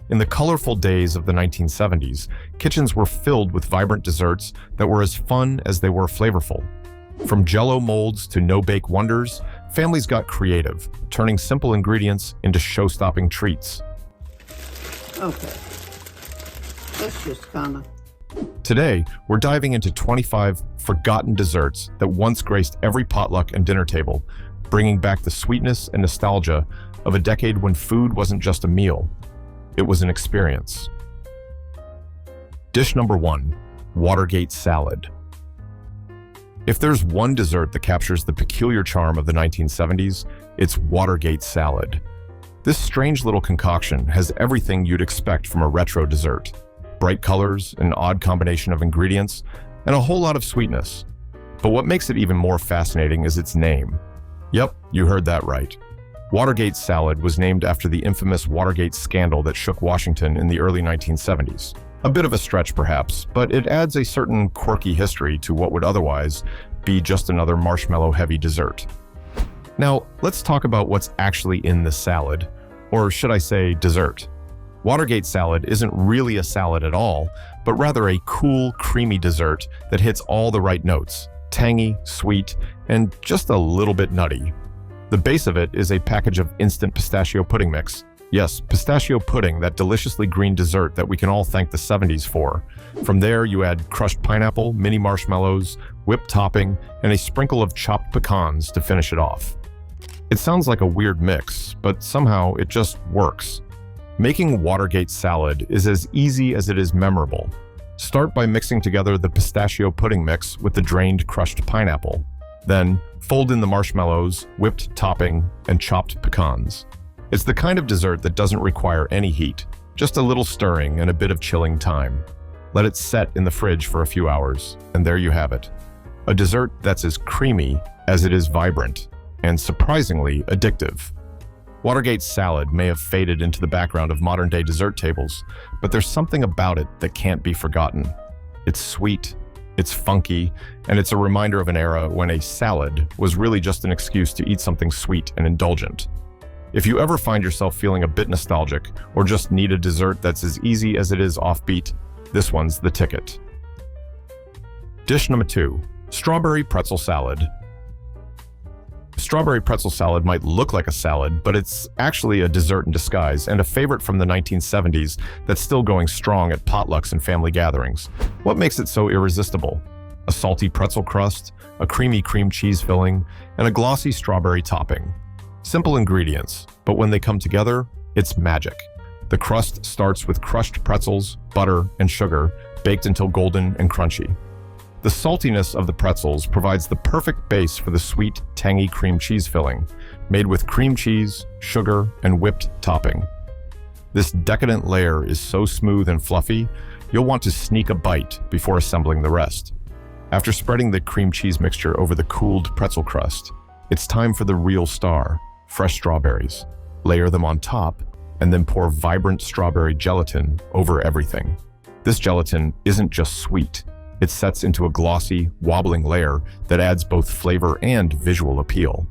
In the colorful days of the 1970s, kitchens were filled with vibrant desserts that were as fun as they were flavorful. From Jell-O molds to no-bake wonders, families got creative, turning simple ingredients into show-stopping treats. Okay, let's just kind of... Today, we're diving into 25 forgotten desserts that once graced every potluck and dinner table, bringing back the sweetness and nostalgia of a decade when food wasn't just a meal, it was an experience. Dish number 1, Watergate salad. If there's one dessert that captures the peculiar charm of the 1970s, it's Watergate salad. This strange little concoction has everything you'd expect from a retro dessert. Bright colors, an odd combination of ingredients, and a whole lot of sweetness. But what makes it even more fascinating is its name. Yep, you heard that right. Watergate salad was named after the infamous Watergate scandal that shook Washington in the early 1970s. A bit of a stretch perhaps, but it adds a certain quirky history to what would otherwise be just another marshmallow-heavy dessert. Now, let's talk about what's actually in the salad, or should I say dessert. Watergate salad isn't really a salad at all, but rather a cool, creamy dessert that hits all the right notes: tangy, sweet, and just a little bit nutty. The base of it is a package of instant pistachio pudding mix. Yes, pistachio pudding, that deliciously green dessert that we can all thank the 70s for. From there, you add crushed pineapple, mini marshmallows, whipped topping, and a sprinkle of chopped pecans to finish it off. It sounds like a weird mix, but somehow it just works. Making Watergate salad is as easy as it is memorable. Start by mixing together the pistachio pudding mix with the drained crushed pineapple. Then, fold in the marshmallows, whipped topping, and chopped pecans. It's the kind of dessert that doesn't require any heat, just a little stirring and a bit of chilling time. Let it set in the fridge for a few hours, and there you have it. A dessert that's as creamy as it is vibrant, and surprisingly addictive. Watergate salad may have faded into the background of modern-day dessert tables, but there's something about it that can't be forgotten. It's sweet, it's funky, and it's a reminder of an era when a salad was really just an excuse to eat something sweet and indulgent. If you ever find yourself feeling a bit nostalgic, or just need a dessert that's as easy as it is offbeat, this one's the ticket. Dish number 2, Strawberry pretzel salad. Strawberry pretzel salad might look like a salad, but it's actually a dessert in disguise and a favorite from the 1970s that's still going strong at potlucks and family gatherings. What makes it so irresistible? A salty pretzel crust, a creamy cream cheese filling, and a glossy strawberry topping. Simple ingredients, but when they come together, it's magic. The crust starts with crushed pretzels, butter, and sugar, baked until golden and crunchy. The saltiness of the pretzels provides the perfect base for the sweet, tangy cream cheese filling, made with cream cheese, sugar, and whipped topping. This decadent layer is so smooth and fluffy, you'll want to sneak a bite before assembling the rest. After spreading the cream cheese mixture over the cooled pretzel crust, it's time for the real star, fresh strawberries. Layer them on top, and then pour vibrant strawberry gelatin over everything. This gelatin isn't just sweet. It sets into a glossy, wobbling layer that adds both flavor and visual appeal.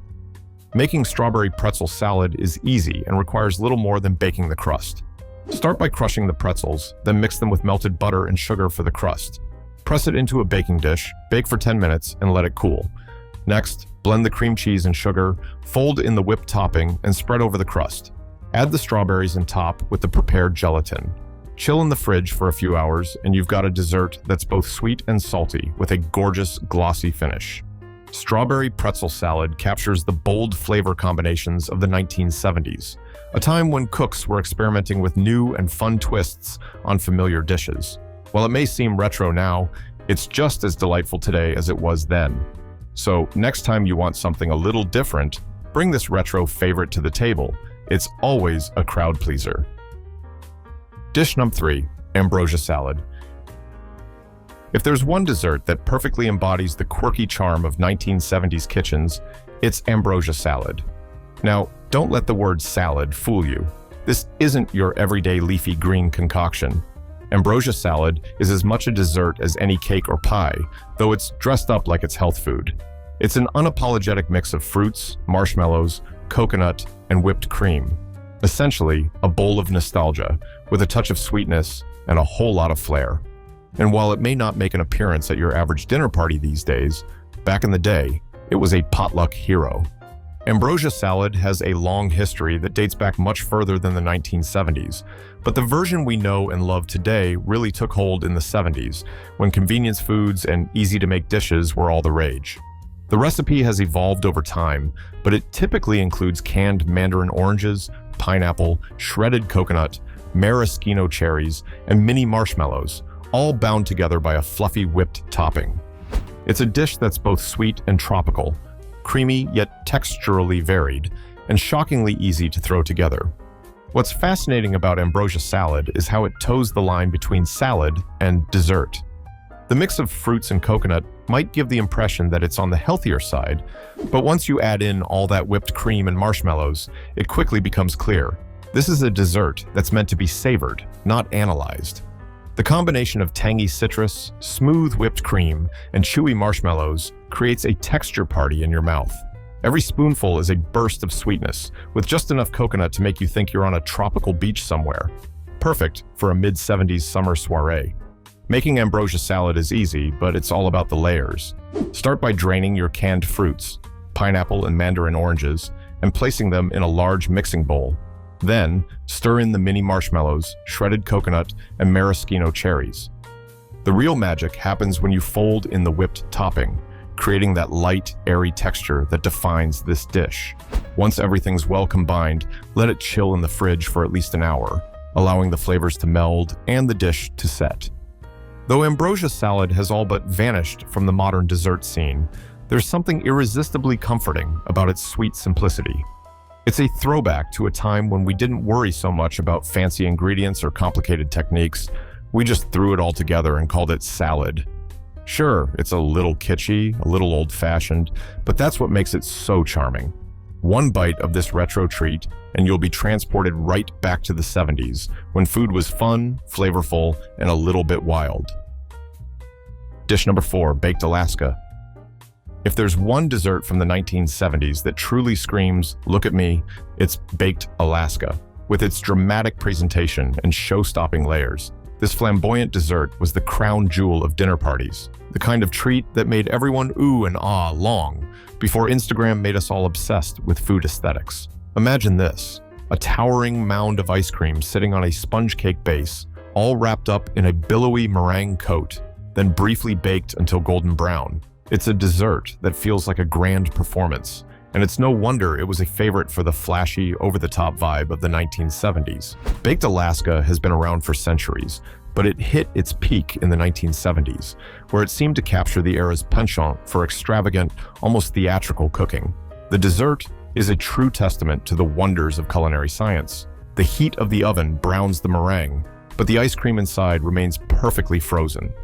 Making strawberry pretzel salad is easy and requires little more than baking the crust. Start by crushing the pretzels, then mix them with melted butter and sugar for the crust. Press it into a baking dish, bake for 10 minutes, and let it cool. Next, blend the cream cheese and sugar, fold in the whipped topping, and spread over the crust. Add the strawberries and top with the prepared gelatin. Chill in the fridge for a few hours, and you've got a dessert that's both sweet and salty with a gorgeous, glossy finish. Strawberry pretzel salad captures the bold flavor combinations of the 1970s, a time when cooks were experimenting with new and fun twists on familiar dishes. While it may seem retro now, it's just as delightful today as it was then. So next time you want something a little different, bring this retro favorite to the table. It's always a crowd pleaser. Dish number 3, ambrosia salad. If there's one dessert that perfectly embodies the quirky charm of 1970s kitchens, it's ambrosia salad. Now, don't let the word salad fool you. This isn't your everyday leafy green concoction. Ambrosia salad is as much a dessert as any cake or pie, though it's dressed up like it's health food. It's an unapologetic mix of fruits, marshmallows, coconut, and whipped cream. Essentially, a bowl of nostalgia with a touch of sweetness and a whole lot of flair. And while it may not make an appearance at your average dinner party these days, back in the day, it was a potluck hero. Ambrosia salad has a long history that dates back much further than the 1970s, but the version we know and love today really took hold in the 70s, when convenience foods and easy-to-make dishes were all the rage. The recipe has evolved over time, but it typically includes canned mandarin oranges, pineapple, shredded coconut, maraschino cherries, and mini marshmallows, all bound together by a fluffy whipped topping. It's a dish that's both sweet and tropical, creamy yet texturally varied, and shockingly easy to throw together. What's fascinating about ambrosia salad is how it toes the line between salad and dessert. The mix of fruits and coconut might give the impression that it's on the healthier side, but once you add in all that whipped cream and marshmallows, it quickly becomes clear. This is a dessert that's meant to be savored, not analyzed. The combination of tangy citrus, smooth whipped cream, and chewy marshmallows creates a texture party in your mouth. Every spoonful is a burst of sweetness, with just enough coconut to make you think you're on a tropical beach somewhere. Perfect for a mid-70s summer soiree. Making ambrosia salad is easy, but it's all about the layers. Start by draining your canned fruits, pineapple and mandarin oranges, and placing them in a large mixing bowl. Then, stir in the mini marshmallows, shredded coconut, and maraschino cherries. The real magic happens when you fold in the whipped topping, creating that light, airy texture that defines this dish. Once everything's well combined, let it chill in the fridge for at least an hour, allowing the flavors to meld and the dish to set. Though ambrosia salad has all but vanished from the modern dessert scene, there's something irresistibly comforting about its sweet simplicity. It's a throwback to a time when we didn't worry so much about fancy ingredients or complicated techniques. We just threw it all together and called it salad. Sure, it's a little kitschy, a little old-fashioned, but that's what makes it so charming. One bite of this retro treat, and you'll be transported right back to the 70s, when food was fun, flavorful, and a little bit wild. Dish number 4, Baked Alaska. If there's one dessert from the 1970s that truly screams, "Look at me," it's Baked Alaska. With its dramatic presentation and show-stopping layers, this flamboyant dessert was the crown jewel of dinner parties, the kind of treat that made everyone ooh and ah long before Instagram made us all obsessed with food aesthetics. Imagine this, a towering mound of ice cream sitting on a sponge cake base, all wrapped up in a billowy meringue coat, then briefly baked until golden brown. It's a dessert that feels like a grand performance, and it's no wonder it was a favorite for the flashy, over-the-top vibe of the 1970s. Baked Alaska has been around for centuries, but it hit its peak in the 1970s, where it seemed to capture the era's penchant for extravagant, almost theatrical cooking. The dessert is a true testament to the wonders of culinary science. The heat of the oven browns the meringue, but the ice cream inside remains perfectly frozen.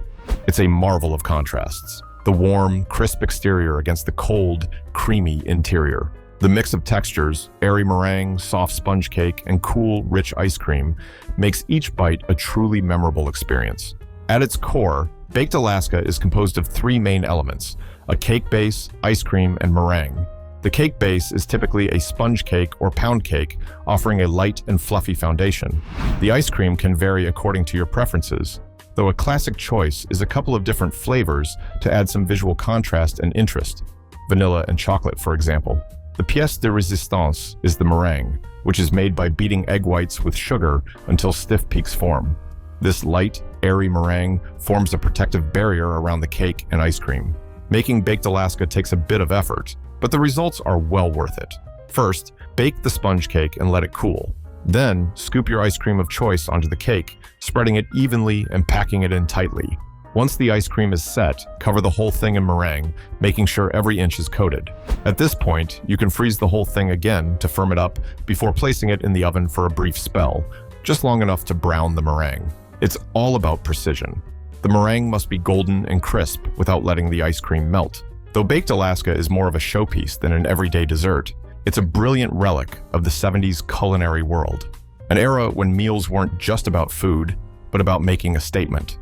It's a marvel of contrasts. The warm, crisp exterior against the cold, creamy interior. The mix of textures, airy meringue, soft sponge cake, and cool, rich ice cream makes each bite a truly memorable experience. At its core, Baked Alaska is composed of 3 main elements: a cake base, ice cream, and meringue. The cake base is typically a sponge cake or pound cake, offering a light and fluffy foundation. The ice cream can vary according to your preferences, though a classic choice is a couple of different flavors to add some visual contrast and interest. Vanilla and chocolate, for example. The pièce de résistance is the meringue, which is made by beating egg whites with sugar until stiff peaks form. This light, airy meringue forms a protective barrier around the cake and ice cream. Making Baked Alaska takes a bit of effort, but the results are well worth it. First, bake the sponge cake and let it cool. Then, scoop your ice cream of choice onto the cake, spreading it evenly and packing it in tightly. Once the ice cream is set, cover the whole thing in meringue, making sure every inch is coated. At this point, you can freeze the whole thing again to firm it up before placing it in the oven for a brief spell, just long enough to brown the meringue. It's all about precision. The meringue must be golden and crisp without letting the ice cream melt. Though Baked Alaska is more of a showpiece than an everyday dessert, it's a brilliant relic of the 70s culinary world, an era when meals weren't just about food, but about making a statement.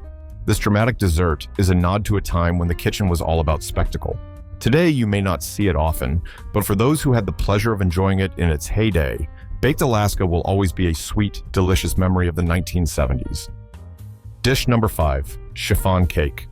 This dramatic dessert is a nod to a time when the kitchen was all about spectacle. Today, you may not see it often, but for those who had the pleasure of enjoying it in its heyday, Baked Alaska will always be a sweet, delicious memory of the 1970s. Dish number 5, chiffon cake.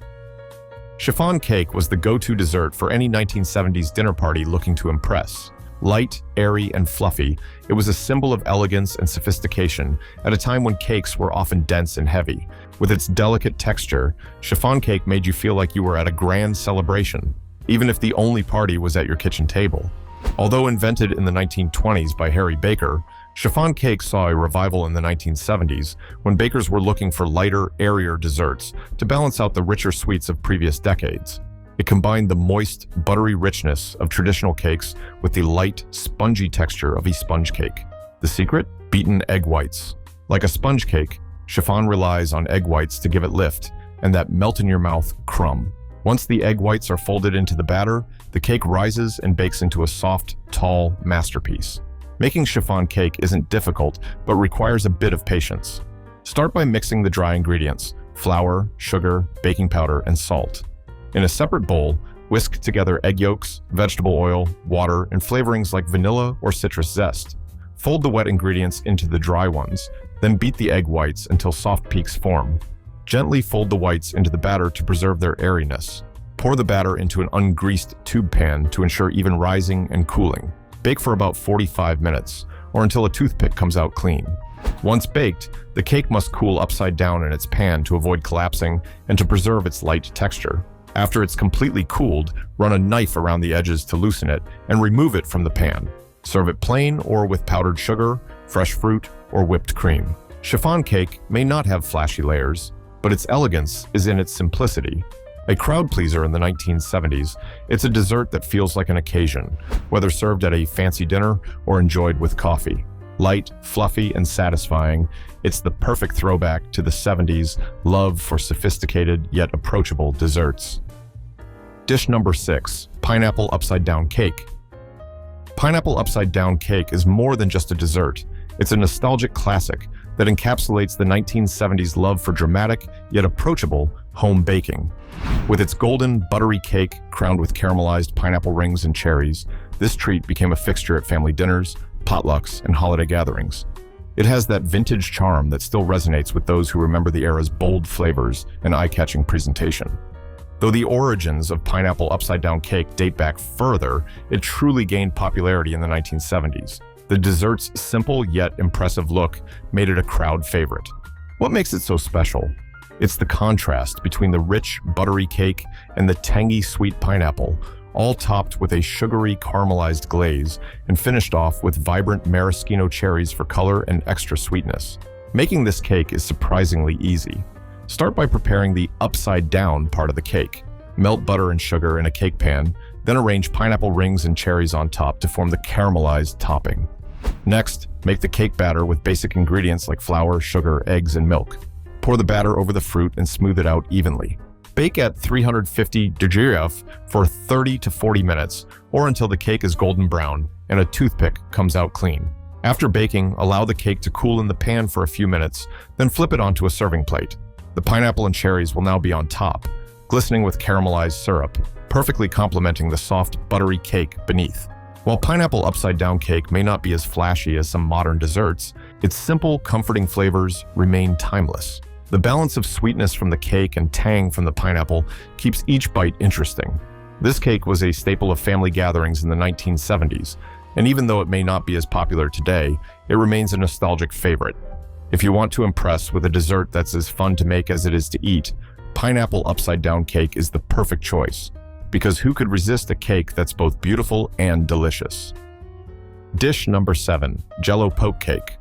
Chiffon cake was the go-to dessert for any 1970s dinner party looking to impress. Light, airy, and fluffy, it was a symbol of elegance and sophistication at a time when cakes were often dense and heavy. With its delicate texture, chiffon cake made you feel like you were at a grand celebration, even if the only party was at your kitchen table. Although invented in the 1920s by Harry Baker, chiffon cake saw a revival in the 1970s when bakers were looking for lighter, airier desserts to balance out the richer sweets of previous decades. It combined the moist, buttery richness of traditional cakes with the light, spongy texture of a sponge cake. The secret? Beaten egg whites. Like a sponge cake, chiffon relies on egg whites to give it lift and that melt-in-your-mouth crumb. Once the egg whites are folded into the batter, the cake rises and bakes into a soft, tall masterpiece. Making chiffon cake isn't difficult, but requires a bit of patience. Start by mixing the dry ingredients: flour, sugar, baking powder, and salt. In a separate bowl, whisk together egg yolks, vegetable oil, water, and flavorings like vanilla or citrus zest. Fold the wet ingredients into the dry ones, then beat the egg whites until soft peaks form. Gently fold the whites into the batter to preserve their airiness. Pour the batter into an ungreased tube pan to ensure even rising and cooling. Bake for about 45 minutes, or until a toothpick comes out clean. Once baked, the cake must cool upside down in its pan to avoid collapsing and to preserve its light texture. After it's completely cooled, run a knife around the edges to loosen it and remove it from the pan. Serve it plain or with powdered sugar, fresh fruit, or whipped cream. Chiffon cake may not have flashy layers, but its elegance is in its simplicity. A crowd pleaser in the 1970s, it's a dessert that feels like an occasion, whether served at a fancy dinner or enjoyed with coffee. Light, fluffy, and satisfying, it's the perfect throwback to the 70s love for sophisticated yet approachable desserts. Dish number 6, pineapple upside-down cake. Pineapple upside-down cake is more than just a dessert. It's a nostalgic classic that encapsulates the 1970s love for dramatic yet approachable home baking. With its golden, buttery cake crowned with caramelized pineapple rings and cherries, this treat became a fixture at family dinners, potlucks, and holiday gatherings. It has that vintage charm that still resonates with those who remember the era's bold flavors and eye-catching presentation. Though the origins of pineapple upside-down cake date back further, it truly gained popularity in the 1970s. The dessert's simple yet impressive look made it a crowd favorite. What makes it so special? It's the contrast between the rich, buttery cake and the tangy, sweet pineapple, all topped with a sugary, caramelized glaze and finished off with vibrant maraschino cherries for color and extra sweetness. Making this cake is surprisingly easy. Start by preparing the upside-down part of the cake. Melt butter and sugar in a cake pan, then arrange pineapple rings and cherries on top to form the caramelized topping. Next, make the cake batter with basic ingredients like flour, sugar, eggs, and milk. Pour the batter over the fruit and smooth it out evenly. Bake at 350 degrees for 30 to 40 minutes, or until the cake is golden brown and a toothpick comes out clean. After baking, allow the cake to cool in the pan for a few minutes, then flip it onto a serving plate. The pineapple and cherries will now be on top, glistening with caramelized syrup, perfectly complementing the soft, buttery cake beneath. While pineapple upside-down cake may not be as flashy as some modern desserts, its simple, comforting flavors remain timeless. The balance of sweetness from the cake and tang from the pineapple keeps each bite interesting. This cake was a staple of family gatherings in the 1970s, and even though it may not be as popular today, it remains a nostalgic favorite. If you want to impress with a dessert that's as fun to make as it is to eat, pineapple upside-down cake is the perfect choice. Because who could resist a cake that's both beautiful and delicious? Dish number 7, Jell-O poke cake.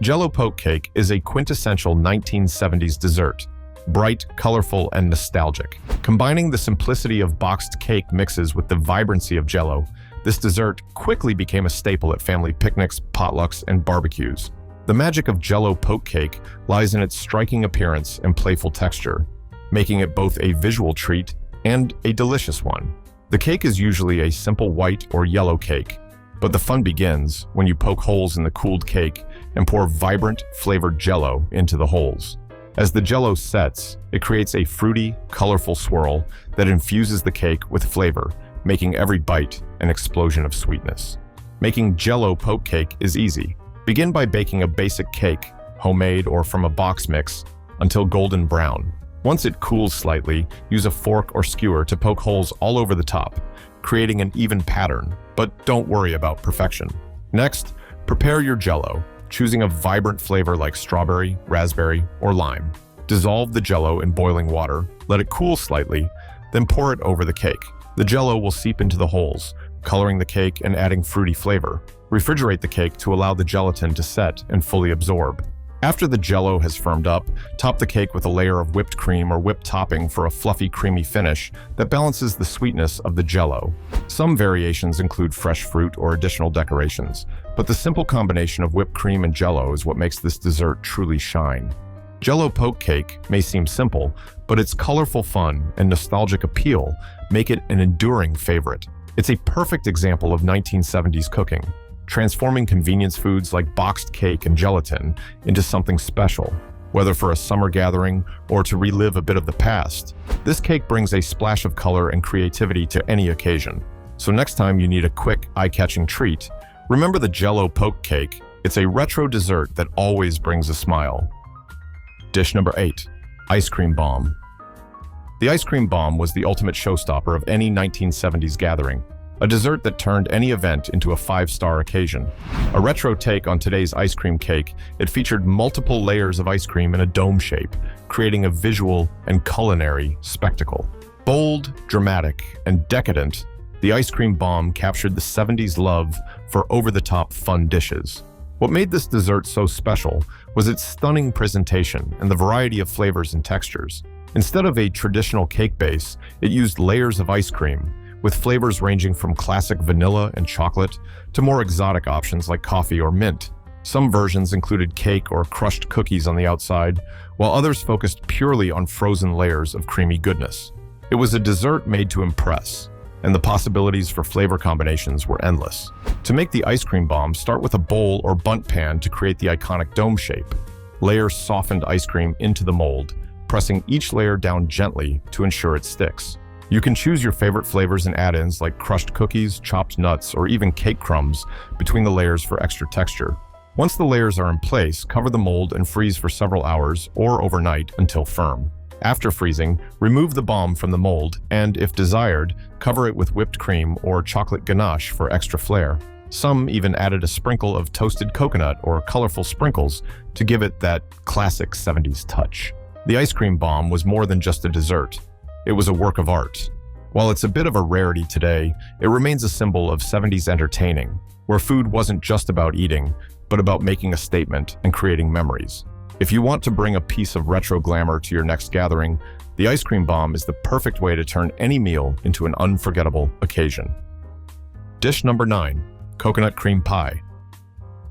Jell-O poke cake is a quintessential 1970s dessert, bright, colorful, and nostalgic. Combining the simplicity of boxed cake mixes with the vibrancy of Jell-O, this dessert quickly became a staple at family picnics, potlucks, and barbecues. The magic of Jell-O poke cake lies in its striking appearance and playful texture, making it both a visual treat and a delicious one. The cake is usually a simple white or yellow cake, but the fun begins when you poke holes in the cooled cake and pour vibrant, flavored Jell-O into the holes. As the Jell-O sets, it creates a fruity, colorful swirl that infuses the cake with flavor, making every bite an explosion of sweetness. Making Jell-O poke cake is easy. Begin by baking a basic cake, homemade or from a box mix, until golden brown. Once it cools slightly, use a fork or skewer to poke holes all over the top, creating an even pattern, but don't worry about perfection. Next, prepare your Jell-O, choosing a vibrant flavor like strawberry, raspberry, or lime. Dissolve the Jell-O in boiling water, let it cool slightly, then pour it over the cake. The Jell-O will seep into the holes, coloring the cake and adding fruity flavor. Refrigerate the cake to allow the gelatin to set and fully absorb. After the Jell-O has firmed up, top the cake with a layer of whipped cream or whipped topping for a fluffy, creamy finish that balances the sweetness of the Jell-O. Some variations include fresh fruit or additional decorations, but the simple combination of whipped cream and Jell-O is what makes this dessert truly shine. Jell-O poke cake may seem simple, but its colorful fun and nostalgic appeal make it an enduring favorite. It's a perfect example of 1970s cooking, transforming convenience foods like boxed cake and gelatin into something special. Whether for a summer gathering or to relive a bit of the past, this cake brings a splash of color and creativity to any occasion. So next time you need a quick, eye-catching treat, remember the Jell-O poke cake. It's a retro dessert that always brings a smile. Dish number 8, ice cream bomb. The ice cream bomb was the ultimate showstopper of any 1970s gathering, a dessert that turned any event into a 5-star occasion. A retro take on today's ice cream cake, it featured multiple layers of ice cream in a dome shape, creating a visual and culinary spectacle. Bold, dramatic, and decadent, the ice cream bomb captured the 70s love for over-the-top fun dishes. What made this dessert so special was its stunning presentation and the variety of flavors and textures. Instead of a traditional cake base, it used layers of ice cream, with flavors ranging from classic vanilla and chocolate to more exotic options like coffee or mint. Some versions included cake or crushed cookies on the outside, while others focused purely on frozen layers of creamy goodness. It was a dessert made to impress, and the possibilities for flavor combinations were endless. To make the ice cream bomb, start with a bowl or bundt pan to create the iconic dome shape. Layer softened ice cream into the mold, pressing each layer down gently to ensure it sticks. You can choose your favorite flavors and add-ins like crushed cookies, chopped nuts, or even cake crumbs between the layers for extra texture. Once the layers are in place, cover the mold and freeze for several hours or overnight until firm. After freezing, remove the bomb from the mold and, if desired, cover it with whipped cream or chocolate ganache for extra flair. Some even added a sprinkle of toasted coconut or colorful sprinkles to give it that classic 70s touch. The ice cream bomb was more than just a dessert. It was a work of art. While it's a bit of a rarity today, it remains a symbol of 70s entertaining, where food wasn't just about eating, but about making a statement and creating memories. If you want to bring a piece of retro glamour to your next gathering, the ice cream bomb is the perfect way to turn any meal into an unforgettable occasion. Dish number 9, coconut cream pie.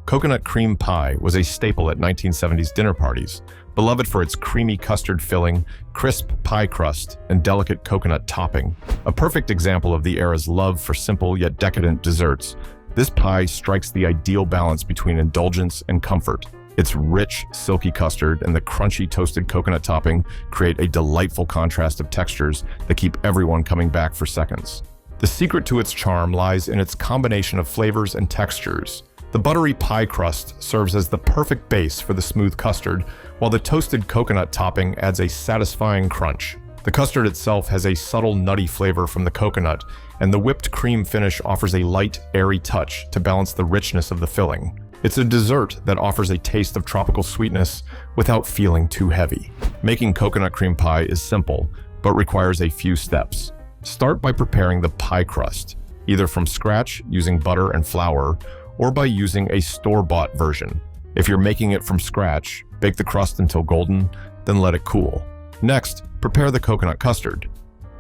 Coconut cream pie was a staple at 1970s dinner parties, beloved for its creamy custard filling, crisp pie crust, and delicate coconut topping. A perfect example of the era's love for simple yet decadent desserts, this pie strikes the ideal balance between indulgence and comfort. Its rich, silky custard and the crunchy toasted coconut topping create a delightful contrast of textures that keep everyone coming back for seconds. The secret to its charm lies in its combination of flavors and textures. The buttery pie crust serves as the perfect base for the smooth custard, while the toasted coconut topping adds a satisfying crunch. The custard itself has a subtle nutty flavor from the coconut, and the whipped cream finish offers a light, airy touch to balance the richness of the filling. It's a dessert that offers a taste of tropical sweetness without feeling too heavy. Making coconut cream pie is simple, but requires a few steps. Start by preparing the pie crust, either from scratch using butter and flour, or by using a store-bought version. If you're making it from scratch, bake the crust until golden, then let it cool. Next, prepare the coconut custard.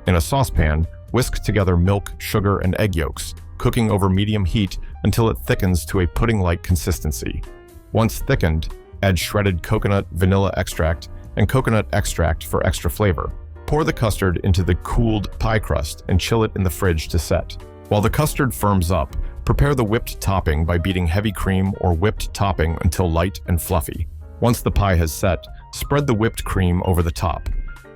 In a saucepan, whisk together milk, sugar, and egg yolks, cooking over medium heat until it thickens to a pudding-like consistency. Once thickened, add shredded coconut, vanilla extract, and coconut extract for extra flavor. Pour the custard into the cooled pie crust and chill it in the fridge to set. While the custard firms up, prepare the whipped topping by beating heavy cream or whipped topping until light and fluffy. Once the pie has set, spread the whipped cream over the top.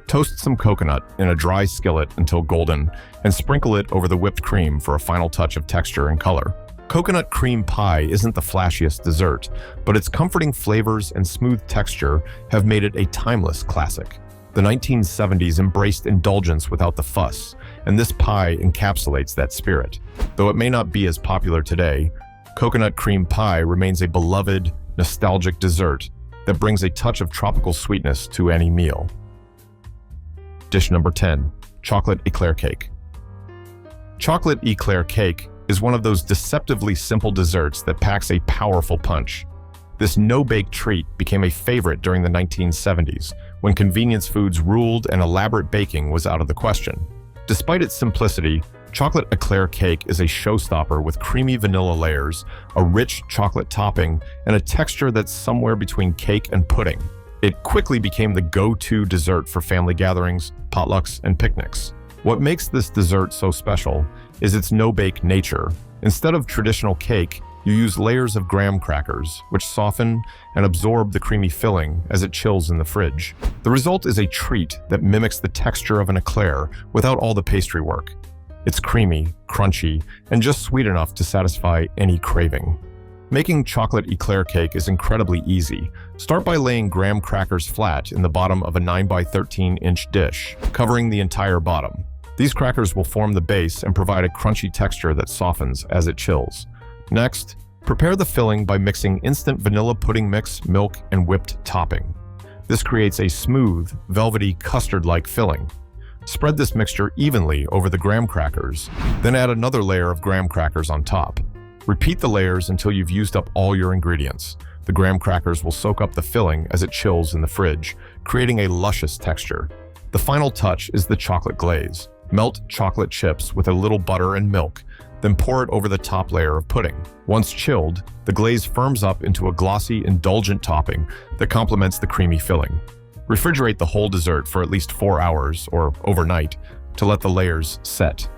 Toast some coconut in a dry skillet until golden, and sprinkle it over the whipped cream for a final touch of texture and color. Coconut cream pie isn't the flashiest dessert, but its comforting flavors and smooth texture have made it a timeless classic. The 1970s embraced indulgence without the fuss, and this pie encapsulates that spirit. Though it may not be as popular today, coconut cream pie remains a beloved, nostalgic dessert that brings a touch of tropical sweetness to any meal. Dish number 10, chocolate eclair cake. Chocolate eclair cake is one of those deceptively simple desserts that packs a powerful punch. This no-bake treat became a favorite during the 1970s, when convenience foods ruled and elaborate baking was out of the question. Despite its simplicity, chocolate eclair cake is a showstopper with creamy vanilla layers, a rich chocolate topping, and a texture that's somewhere between cake and pudding. It quickly became the go-to dessert for family gatherings, potlucks, and picnics. What makes this dessert so special is its no-bake nature. Instead of traditional cake, you use layers of graham crackers, which soften and absorb the creamy filling as it chills in the fridge. The result is a treat that mimics the texture of an eclair without all the pastry work. It's creamy, crunchy, and just sweet enough to satisfy any craving. Making chocolate eclair cake is incredibly easy. Start by laying graham crackers flat in the bottom of a 9 by 13-inch dish, covering the entire bottom. These crackers will form the base and provide a crunchy texture that softens as it chills. Next, prepare the filling by mixing instant vanilla pudding mix, milk, and whipped topping. This creates a smooth, velvety, custard-like filling. Spread this mixture evenly over the graham crackers, then add another layer of graham crackers on top. Repeat the layers until you've used up all your ingredients. The graham crackers will soak up the filling as it chills in the fridge, creating a luscious texture. The final touch is the chocolate glaze. Melt chocolate chips with a little butter and milk, then pour it over the top layer of pudding. Once chilled, the glaze firms up into a glossy, indulgent topping that complements the creamy filling. Refrigerate the whole dessert for at least 4 hours, or overnight, to let the layers set.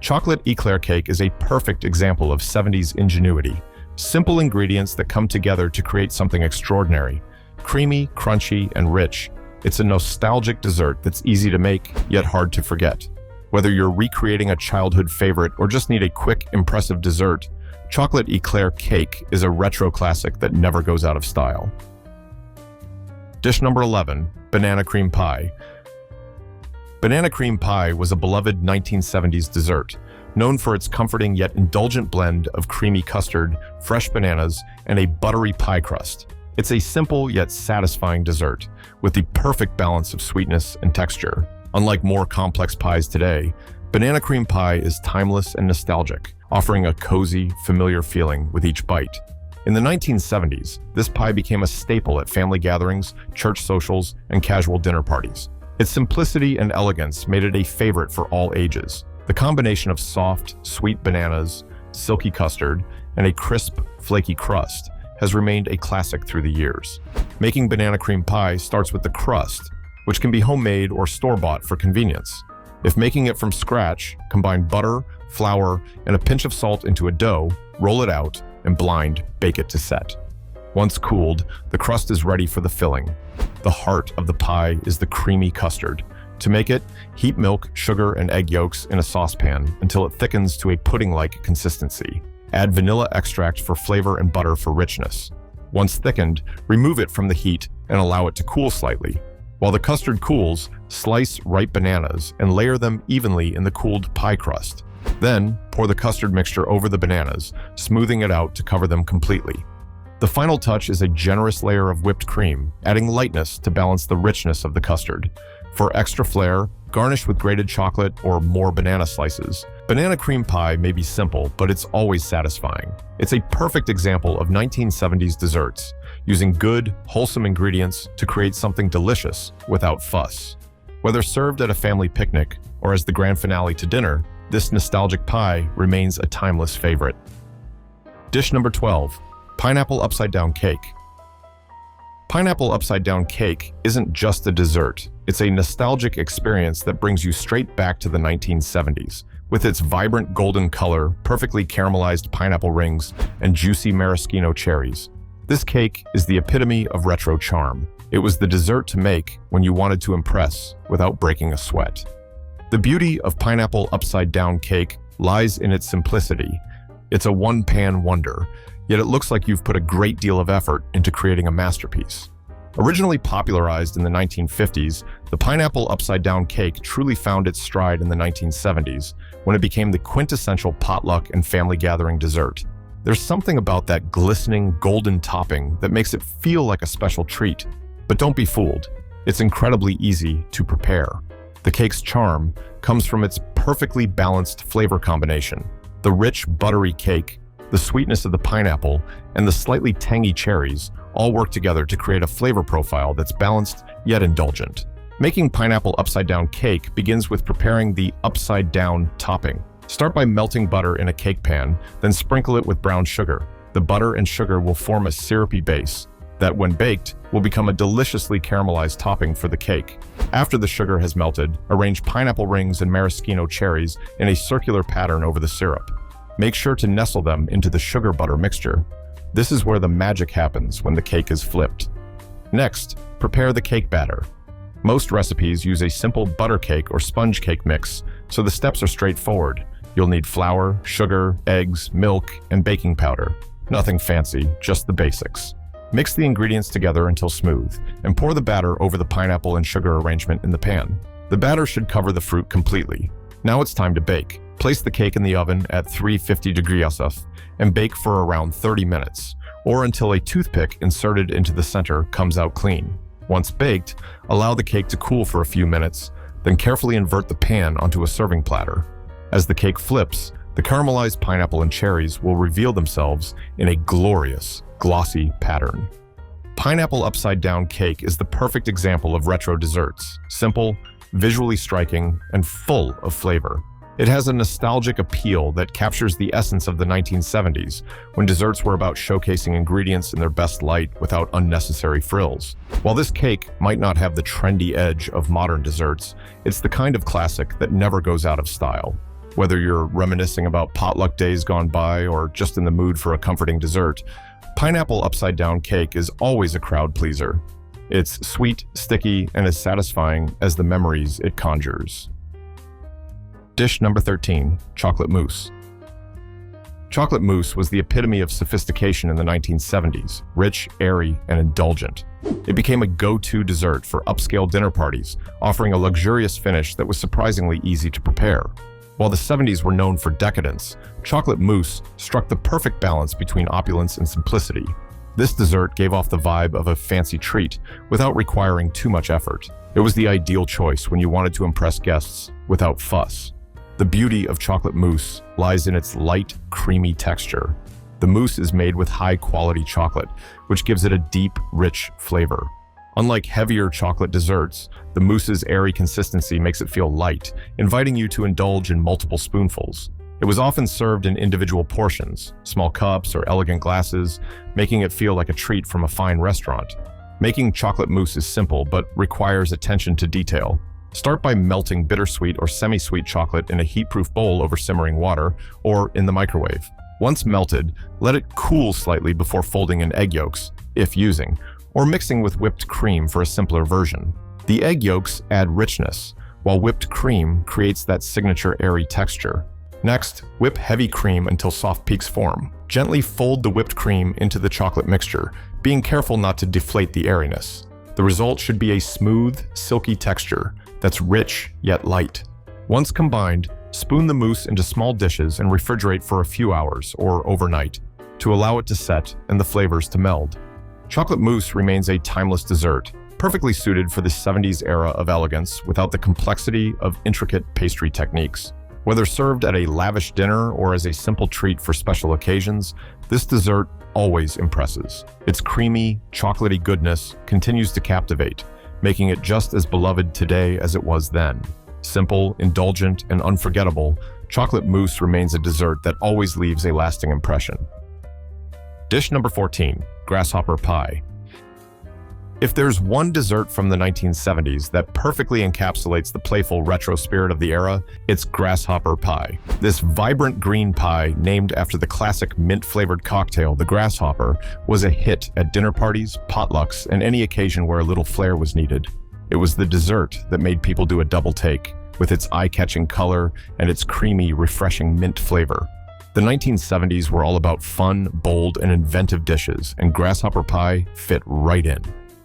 Chocolate eclair cake is a perfect example of 70s ingenuity. Simple ingredients that come together to create something extraordinary. Creamy, crunchy, and rich. It's a nostalgic dessert that's easy to make, yet hard to forget. Whether you're recreating a childhood favorite or just need a quick, impressive dessert, chocolate eclair cake is a retro classic that never goes out of style. Dish number 11, banana cream pie. Banana cream pie was a beloved 1970s dessert, known for its comforting yet indulgent blend of creamy custard, fresh bananas, and a buttery pie crust. It's a simple yet satisfying dessert, with the perfect balance of sweetness and texture. Unlike more complex pies today, banana cream pie is timeless and nostalgic, offering a cozy, familiar feeling with each bite. In the 1970s, this pie became a staple at family gatherings, church socials, and casual dinner parties. Its simplicity and elegance made it a favorite for all ages. The combination of soft, sweet bananas, silky custard, and a crisp, flaky crust has remained a classic through the years. Making banana cream pie starts with the crust, which can be homemade or store-bought for convenience. If making it from scratch, combine butter, flour, and a pinch of salt into a dough, roll it out, and blind bake it to set. Once cooled, the crust is ready for the filling. The heart of the pie is the creamy custard. To make it, heat milk, sugar, and egg yolks in a saucepan until it thickens to a pudding-like consistency. Add vanilla extract for flavor and butter for richness. Once thickened, remove it from the heat and allow it to cool slightly. While the custard cools, slice ripe bananas and layer them evenly in the cooled pie crust. Then, pour the custard mixture over the bananas, smoothing it out to cover them completely. The final touch is a generous layer of whipped cream, adding lightness to balance the richness of the custard. For extra flair, garnish with grated chocolate or more banana slices. Banana cream pie may be simple, but it's always satisfying. It's a perfect example of 1970s desserts, using good, wholesome ingredients to create something delicious without fuss. Whether served at a family picnic or as the grand finale to dinner, this nostalgic pie remains a timeless favorite. Dish number 12, pineapple upside-down cake. Pineapple upside-down cake isn't just a dessert. It's a nostalgic experience that brings you straight back to the 1970s. With its vibrant golden color, perfectly caramelized pineapple rings, and juicy maraschino cherries. This cake is the epitome of retro charm. It was the dessert to make when you wanted to impress without breaking a sweat. The beauty of pineapple upside-down cake lies in its simplicity. It's a one-pan wonder, yet it looks like you've put a great deal of effort into creating a masterpiece. Originally popularized in the 1950s, the pineapple upside-down cake truly found its stride in the 1970s, when it became the quintessential potluck and family gathering dessert. There's something about that glistening golden topping that makes it feel like a special treat. But don't be fooled. It's incredibly easy to prepare. The cake's charm comes from its perfectly balanced flavor combination. The rich, buttery cake, the sweetness of the pineapple, and the slightly tangy cherries all work together to create a flavor profile that's balanced yet indulgent. Making pineapple upside-down cake begins with preparing the upside-down topping. Start by melting butter in a cake pan, then sprinkle it with brown sugar. The butter and sugar will form a syrupy base that, when baked, will become a deliciously caramelized topping for the cake. After the sugar has melted, arrange pineapple rings and maraschino cherries in a circular pattern over the syrup. Make sure to nestle them into the sugar butter mixture. This is where the magic happens when the cake is flipped. Next, prepare the cake batter. Most recipes use a simple butter cake or sponge cake mix, so the steps are straightforward. You'll need flour, sugar, eggs, milk, and baking powder. Nothing fancy, just the basics. Mix the ingredients together until smooth, and pour the batter over the pineapple and sugar arrangement in the pan. The batter should cover the fruit completely. Now it's time to bake. Place the cake in the oven at 350 degrees Celsius and bake for around 30 minutes, or until a toothpick inserted into the center comes out clean. Once baked, allow the cake to cool for a few minutes, then carefully invert the pan onto a serving platter. As the cake flips, the caramelized pineapple and cherries will reveal themselves in a glorious, glossy pattern. Pineapple upside-down cake is the perfect example of retro desserts, simple, visually striking, and full of flavor. It has a nostalgic appeal that captures the essence of the 1970s, when desserts were about showcasing ingredients in their best light without unnecessary frills. While this cake might not have the trendy edge of modern desserts, it's the kind of classic that never goes out of style. Whether you're reminiscing about potluck days gone by or just in the mood for a comforting dessert, pineapple upside-down cake is always a crowd pleaser. It's sweet, sticky, and as satisfying as the memories it conjures. Dish number 13, chocolate mousse. Chocolate mousse was the epitome of sophistication in the 1970s, rich, airy, and indulgent. It became a go-to dessert for upscale dinner parties, offering a luxurious finish that was surprisingly easy to prepare. While the 70s were known for decadence, chocolate mousse struck the perfect balance between opulence and simplicity. This dessert gave off the vibe of a fancy treat without requiring too much effort. It was the ideal choice when you wanted to impress guests without fuss. The beauty of chocolate mousse lies in its light, creamy texture. The mousse is made with high-quality chocolate, which gives it a deep, rich flavor. Unlike heavier chocolate desserts, the mousse's airy consistency makes it feel light, inviting you to indulge in multiple spoonfuls. It was often served in individual portions, small cups or elegant glasses, making it feel like a treat from a fine restaurant. Making chocolate mousse is simple, but requires attention to detail. Start by melting bittersweet or semi-sweet chocolate in a heat-proof bowl over simmering water or in the microwave. Once melted, let it cool slightly before folding in egg yolks, if using, or mixing with whipped cream for a simpler version. The egg yolks add richness, while whipped cream creates that signature airy texture. Next, whip heavy cream until soft peaks form. Gently fold the whipped cream into the chocolate mixture, being careful not to deflate the airiness. The result should be a smooth, silky texture that's rich yet light. Once combined, spoon the mousse into small dishes and refrigerate for a few hours or overnight to allow it to set and the flavors to meld. Chocolate mousse remains a timeless dessert, perfectly suited for the 70s era of elegance without the complexity of intricate pastry techniques. Whether served at a lavish dinner or as a simple treat for special occasions, this dessert always impresses. Its creamy, chocolatey goodness continues to captivate, making it just as beloved today as it was then. Simple, indulgent, and unforgettable, chocolate mousse remains a dessert that always leaves a lasting impression. Dish number 14, grasshopper pie. If there's one dessert from the 1970s that perfectly encapsulates the playful retro spirit of the era, it's grasshopper pie. This vibrant green pie, named after the classic mint-flavored cocktail, the grasshopper, was a hit at dinner parties, potlucks, and any occasion where a little flair was needed. It was the dessert that made people do a double take, with its eye-catching color and its creamy, refreshing mint flavor. The 1970s were all about fun, bold, and inventive dishes, and grasshopper pie fit right in.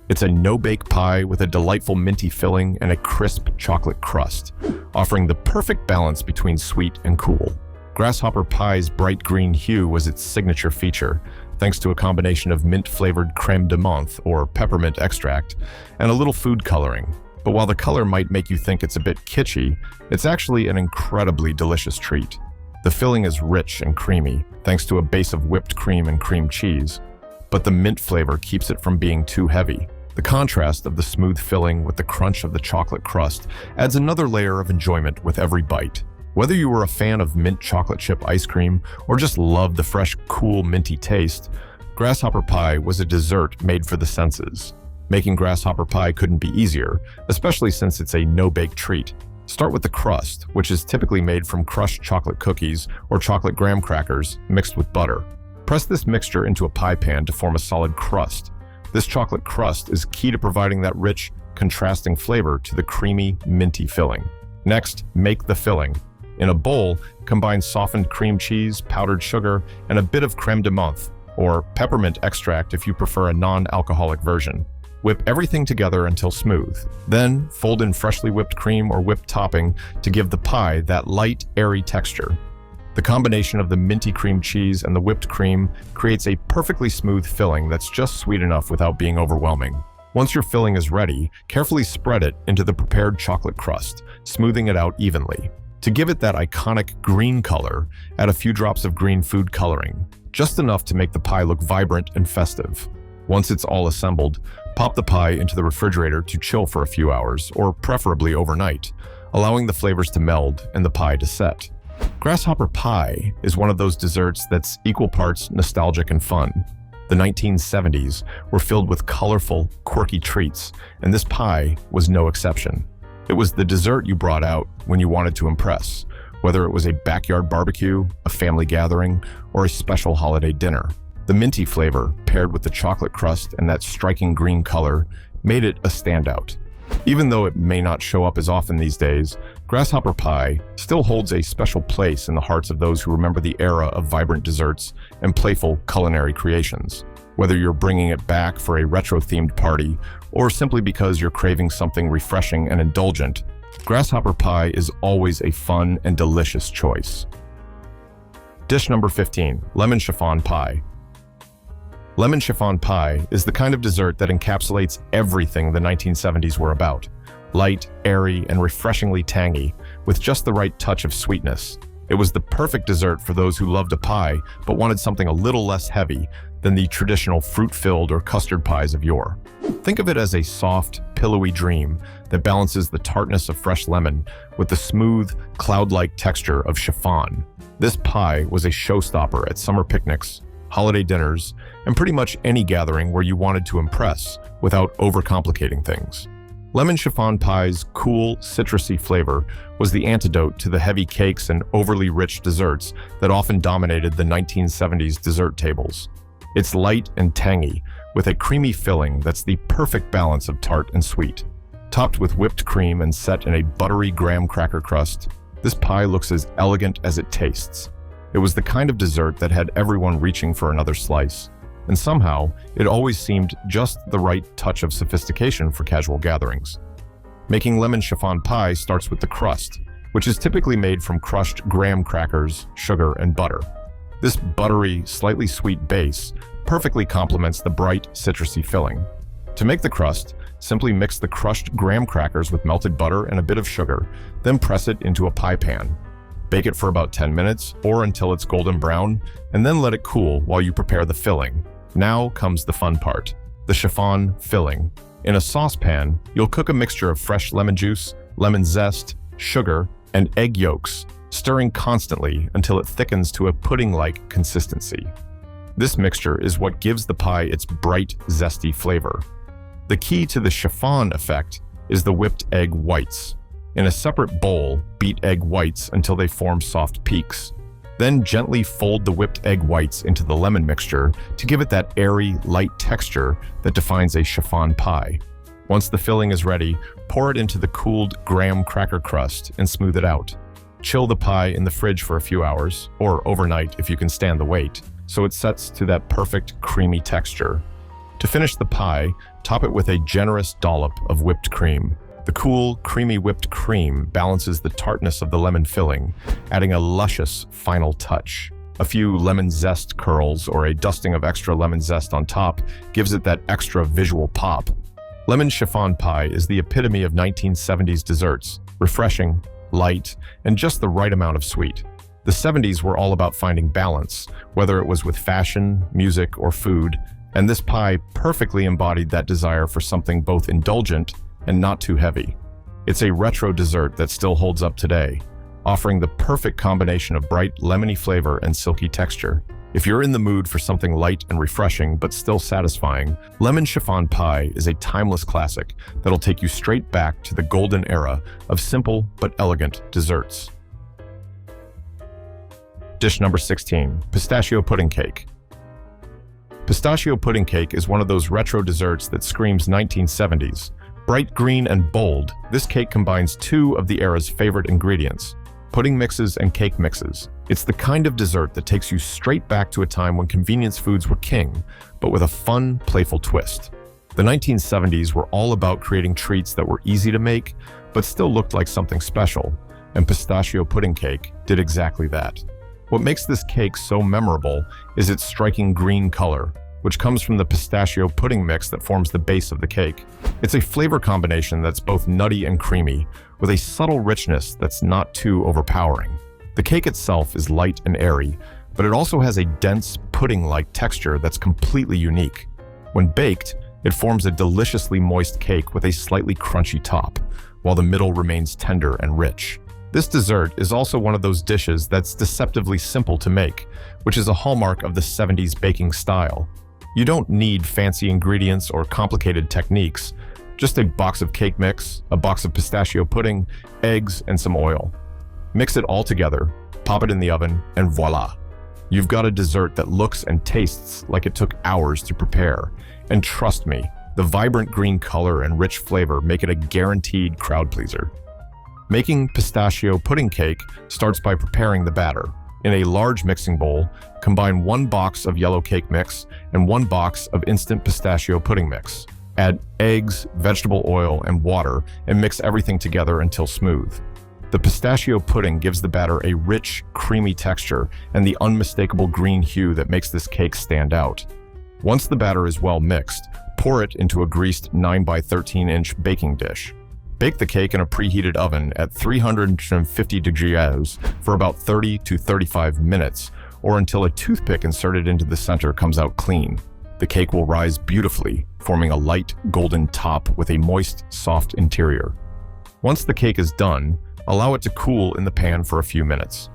It's a no-bake pie with a delightful minty filling and a crisp chocolate crust, offering the perfect balance between sweet and cool. Grasshopper pie's bright green hue was its signature feature, thanks to a combination of mint-flavored crème de menthe, or peppermint extract, and a little food coloring. But while the color might make you think it's a bit kitschy, it's actually an incredibly delicious treat. The filling is rich and creamy, thanks to a base of whipped cream and cream cheese, but the mint flavor keeps it from being too heavy. The contrast of the smooth filling with the crunch of the chocolate crust adds another layer of enjoyment with every bite. Whether you were a fan of mint chocolate chip ice cream or just loved the fresh, cool, minty taste, grasshopper pie was a dessert made for the senses. Making grasshopper pie couldn't be easier, especially since it's a no-bake treat. Start with the crust, which is typically made from crushed chocolate cookies or chocolate graham crackers mixed with butter. Press this mixture into a pie pan to form a solid crust. This chocolate crust is key to providing that rich, contrasting flavor to the creamy, minty filling. Next, make the filling. In a bowl, combine softened cream cheese, powdered sugar, and a bit of crème de menthe, or peppermint extract if you prefer a non-alcoholic version. Whip everything together until smooth. Then, fold in freshly whipped cream or whipped topping to give the pie that light, airy texture. The combination of the minty cream cheese and the whipped cream creates a perfectly smooth filling that's just sweet enough without being overwhelming. Once your filling is ready, carefully spread it into the prepared chocolate crust, smoothing it out evenly. To give it that iconic green color, add a few drops of green food coloring, just enough to make the pie look vibrant and festive. Once it's all assembled, pop the pie into the refrigerator to chill for a few hours, or preferably overnight, allowing the flavors to meld and the pie to set. Grasshopper pie is one of those desserts that's equal parts nostalgic and fun. The 1970s were filled with colorful, quirky treats, and this pie was no exception. It was the dessert you brought out when you wanted to impress, whether it was a backyard barbecue, a family gathering, or a special holiday dinner. The minty flavor, paired with the chocolate crust and that striking green color, made it a standout. Even though it may not show up as often these days, grasshopper pie still holds a special place in the hearts of those who remember the era of vibrant desserts and playful culinary creations. Whether you're bringing it back for a retro-themed party or simply because you're craving something refreshing and indulgent, grasshopper pie is always a fun and delicious choice. Dish number 15, lemon chiffon pie. Lemon chiffon pie is the kind of dessert that encapsulates everything the 1970s were about. Light, airy, and refreshingly tangy, with just the right touch of sweetness. It was the perfect dessert for those who loved a pie but wanted something a little less heavy than the traditional fruit-filled or custard pies of yore. Think of it as a soft, pillowy dream that balances the tartness of fresh lemon with the smooth, cloud-like texture of chiffon. This pie was a showstopper at summer picnics, holiday dinners, and pretty much any gathering where you wanted to impress without overcomplicating things. Lemon chiffon pie's cool, citrusy flavor was the antidote to the heavy cakes and overly rich desserts that often dominated the 1970s dessert tables. It's light and tangy, with a creamy filling that's the perfect balance of tart and sweet. Topped with whipped cream and set in a buttery graham cracker crust, this pie looks as elegant as it tastes. It was the kind of dessert that had everyone reaching for another slice, and somehow it always seemed just the right touch of sophistication for casual gatherings. Making lemon chiffon pie starts with the crust, which is typically made from crushed graham crackers, sugar, and butter. This buttery, slightly sweet base perfectly complements the bright, citrusy filling. To make the crust, simply mix the crushed graham crackers with melted butter and a bit of sugar, then press it into a pie pan. Bake it for about 10 minutes or until it's golden brown, and then let it cool while you prepare the filling. Now comes the fun part, the chiffon filling. In a saucepan, you'll cook a mixture of fresh lemon juice, lemon zest, sugar, and egg yolks, stirring constantly until it thickens to a pudding-like consistency. This mixture is what gives the pie its bright, zesty flavor. The key to the chiffon effect is the whipped egg whites. In a separate bowl, beat egg whites until they form soft peaks. Then gently fold the whipped egg whites into the lemon mixture to give it that airy, light texture that defines a chiffon pie. Once the filling is ready, pour it into the cooled graham cracker crust and smooth it out. Chill the pie in the fridge for a few hours, or overnight if you can stand the wait, so it sets to that perfect creamy texture. To finish the pie, top it with a generous dollop of whipped cream. The cool, creamy whipped cream balances the tartness of the lemon filling, adding a luscious final touch. A few lemon zest curls or a dusting of extra lemon zest on top gives it that extra visual pop. Lemon chiffon pie is the epitome of 1970s desserts, refreshing, light, and just the right amount of sweet. The 70s were all about finding balance, whether it was with fashion, music, or food, and this pie perfectly embodied that desire for something both indulgent and not too heavy. It's a retro dessert that still holds up today, offering the perfect combination of bright, lemony flavor and silky texture. If you're in the mood for something light and refreshing but still satisfying, lemon chiffon pie is a timeless classic that'll take you straight back to the golden era of simple but elegant desserts. Dish number 16, pistachio pudding cake. Pistachio pudding cake is one of those retro desserts that screams 1970s. Bright green and bold, this cake combines two of the era's favorite ingredients, pudding mixes and cake mixes. It's the kind of dessert that takes you straight back to a time when convenience foods were king, but with a fun, playful twist. The 1970s were all about creating treats that were easy to make, but still looked like something special, and pistachio pudding cake did exactly that. What makes this cake so memorable is its striking green color, which comes from the pistachio pudding mix that forms the base of the cake. It's a flavor combination that's both nutty and creamy, with a subtle richness that's not too overpowering. The cake itself is light and airy, but it also has a dense, pudding-like texture that's completely unique. When baked, it forms a deliciously moist cake with a slightly crunchy top, while the middle remains tender and rich. This dessert is also one of those dishes that's deceptively simple to make, which is a hallmark of the 70s baking style. You don't need fancy ingredients or complicated techniques, just a box of cake mix, a box of pistachio pudding, eggs, and some oil. Mix it all together, pop it in the oven, and voila! You've got a dessert that looks and tastes like it took hours to prepare. And trust me, the vibrant green color and rich flavor make it a guaranteed crowd pleaser. Making pistachio pudding cake starts by preparing the batter. In a large mixing bowl, combine 1 box of yellow cake mix and 1 box of instant pistachio pudding mix. Add eggs, vegetable oil, and water and mix everything together until smooth. The pistachio pudding gives the batter a rich, creamy texture and the unmistakable green hue that makes this cake stand out. Once the batter is well mixed, pour it into a greased 9 by 13-inch baking dish. Bake the cake in a preheated oven at 350 degrees for about 30 to 35 minutes, or until a toothpick inserted into the center comes out clean. The cake will rise beautifully, forming a light golden top with a moist, soft interior. Once the cake is done, allow it to cool in the pan for a few minutes.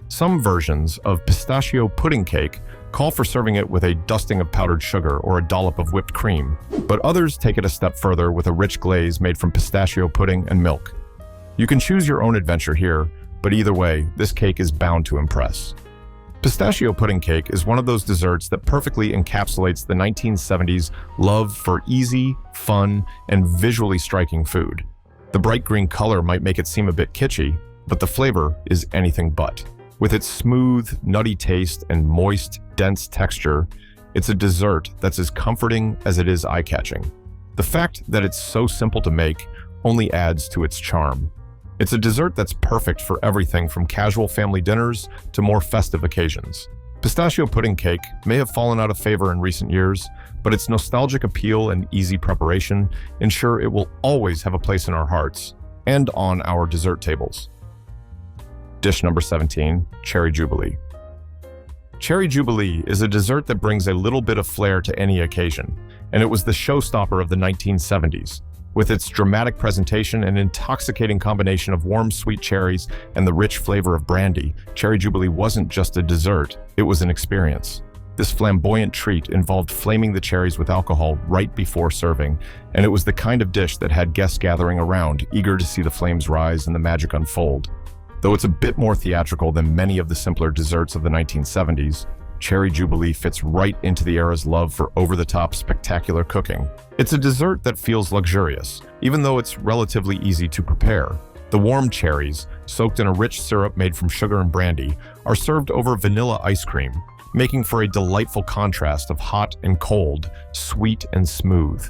Some versions of pistachio pudding cake call for serving it with a dusting of powdered sugar or a dollop of whipped cream, but others take it a step further with a rich glaze made from pistachio pudding and milk. You can choose your own adventure here, but either way, this cake is bound to impress. Pistachio pudding cake is one of those desserts that perfectly encapsulates the 1970s love for easy, fun, and visually striking food. The bright green color might make it seem a bit kitschy, but the flavor is anything but. With its smooth, nutty taste and moist, dense texture, it's a dessert that's as comforting as it is eye-catching. The fact that it's so simple to make only adds to its charm. It's a dessert that's perfect for everything from casual family dinners to more festive occasions. Pistachio pudding cake may have fallen out of favor in recent years, but its nostalgic appeal and easy preparation ensure it will always have a place in our hearts and on our dessert tables. Dish number 17, Cherry Jubilee. Cherry Jubilee is a dessert that brings a little bit of flair to any occasion, and it was the showstopper of the 1970s. With its dramatic presentation and intoxicating combination of warm sweet cherries and the rich flavor of brandy, Cherry Jubilee wasn't just a dessert, it was an experience. This flamboyant treat involved flaming the cherries with alcohol right before serving, and it was the kind of dish that had guests gathering around, eager to see the flames rise and the magic unfold. Though it's a bit more theatrical than many of the simpler desserts of the 1970s, Cherry Jubilee fits right into the era's love for over-the-top spectacular cooking. It's a dessert that feels luxurious, even though it's relatively easy to prepare. The warm cherries, soaked in a rich syrup made from sugar and brandy, are served over vanilla ice cream, making for a delightful contrast of hot and cold, sweet and smooth.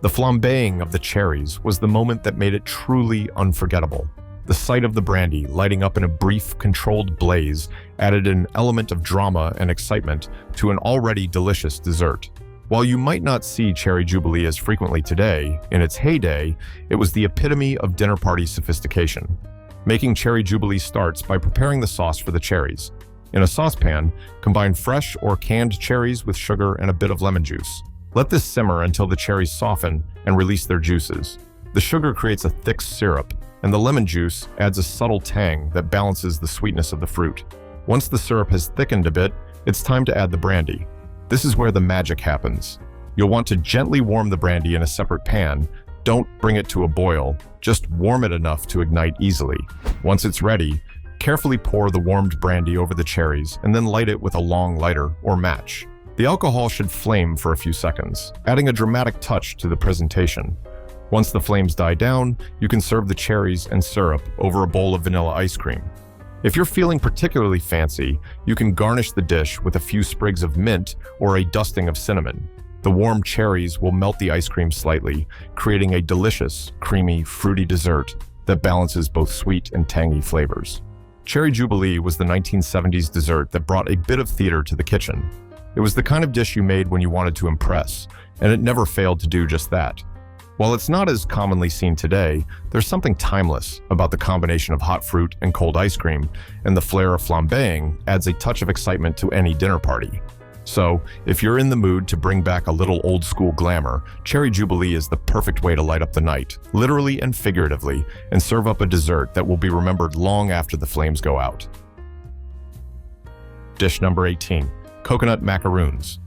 The flambeing of the cherries was the moment that made it truly unforgettable. The sight of the brandy lighting up in a brief, controlled blaze added an element of drama and excitement to an already delicious dessert. While you might not see Cherry Jubilee as frequently today, in its heyday, it was the epitome of dinner party sophistication. Making Cherry Jubilee starts by preparing the sauce for the cherries. In a saucepan, combine fresh or canned cherries with sugar and a bit of lemon juice. Let this simmer until the cherries soften and release their juices. The sugar creates a thick syrup, and the lemon juice adds a subtle tang that balances the sweetness of the fruit. Once the syrup has thickened a bit, it's time to add the brandy. This is where the magic happens. You'll want to gently warm the brandy in a separate pan. Don't bring it to a boil, just warm it enough to ignite easily. Once it's ready, carefully pour the warmed brandy over the cherries and then light it with a long lighter or match. The alcohol should flame for a few seconds, adding a dramatic touch to the presentation. Once the flames die down, you can serve the cherries and syrup over a bowl of vanilla ice cream. If you're feeling particularly fancy, you can garnish the dish with a few sprigs of mint or a dusting of cinnamon. The warm cherries will melt the ice cream slightly, creating a delicious, creamy, fruity dessert that balances both sweet and tangy flavors. Cherry Jubilee was the 1970s dessert that brought a bit of theater to the kitchen. It was the kind of dish you made when you wanted to impress, and it never failed to do just that. While it's not as commonly seen today, there's something timeless about the combination of hot fruit and cold ice cream, and the flair of flambeing adds a touch of excitement to any dinner party. So, if you're in the mood to bring back a little old-school glamour, Cherry Jubilee is the perfect way to light up the night, literally and figuratively, and serve up a dessert that will be remembered long after the flames go out. Dish number 18. Coconut macaroons.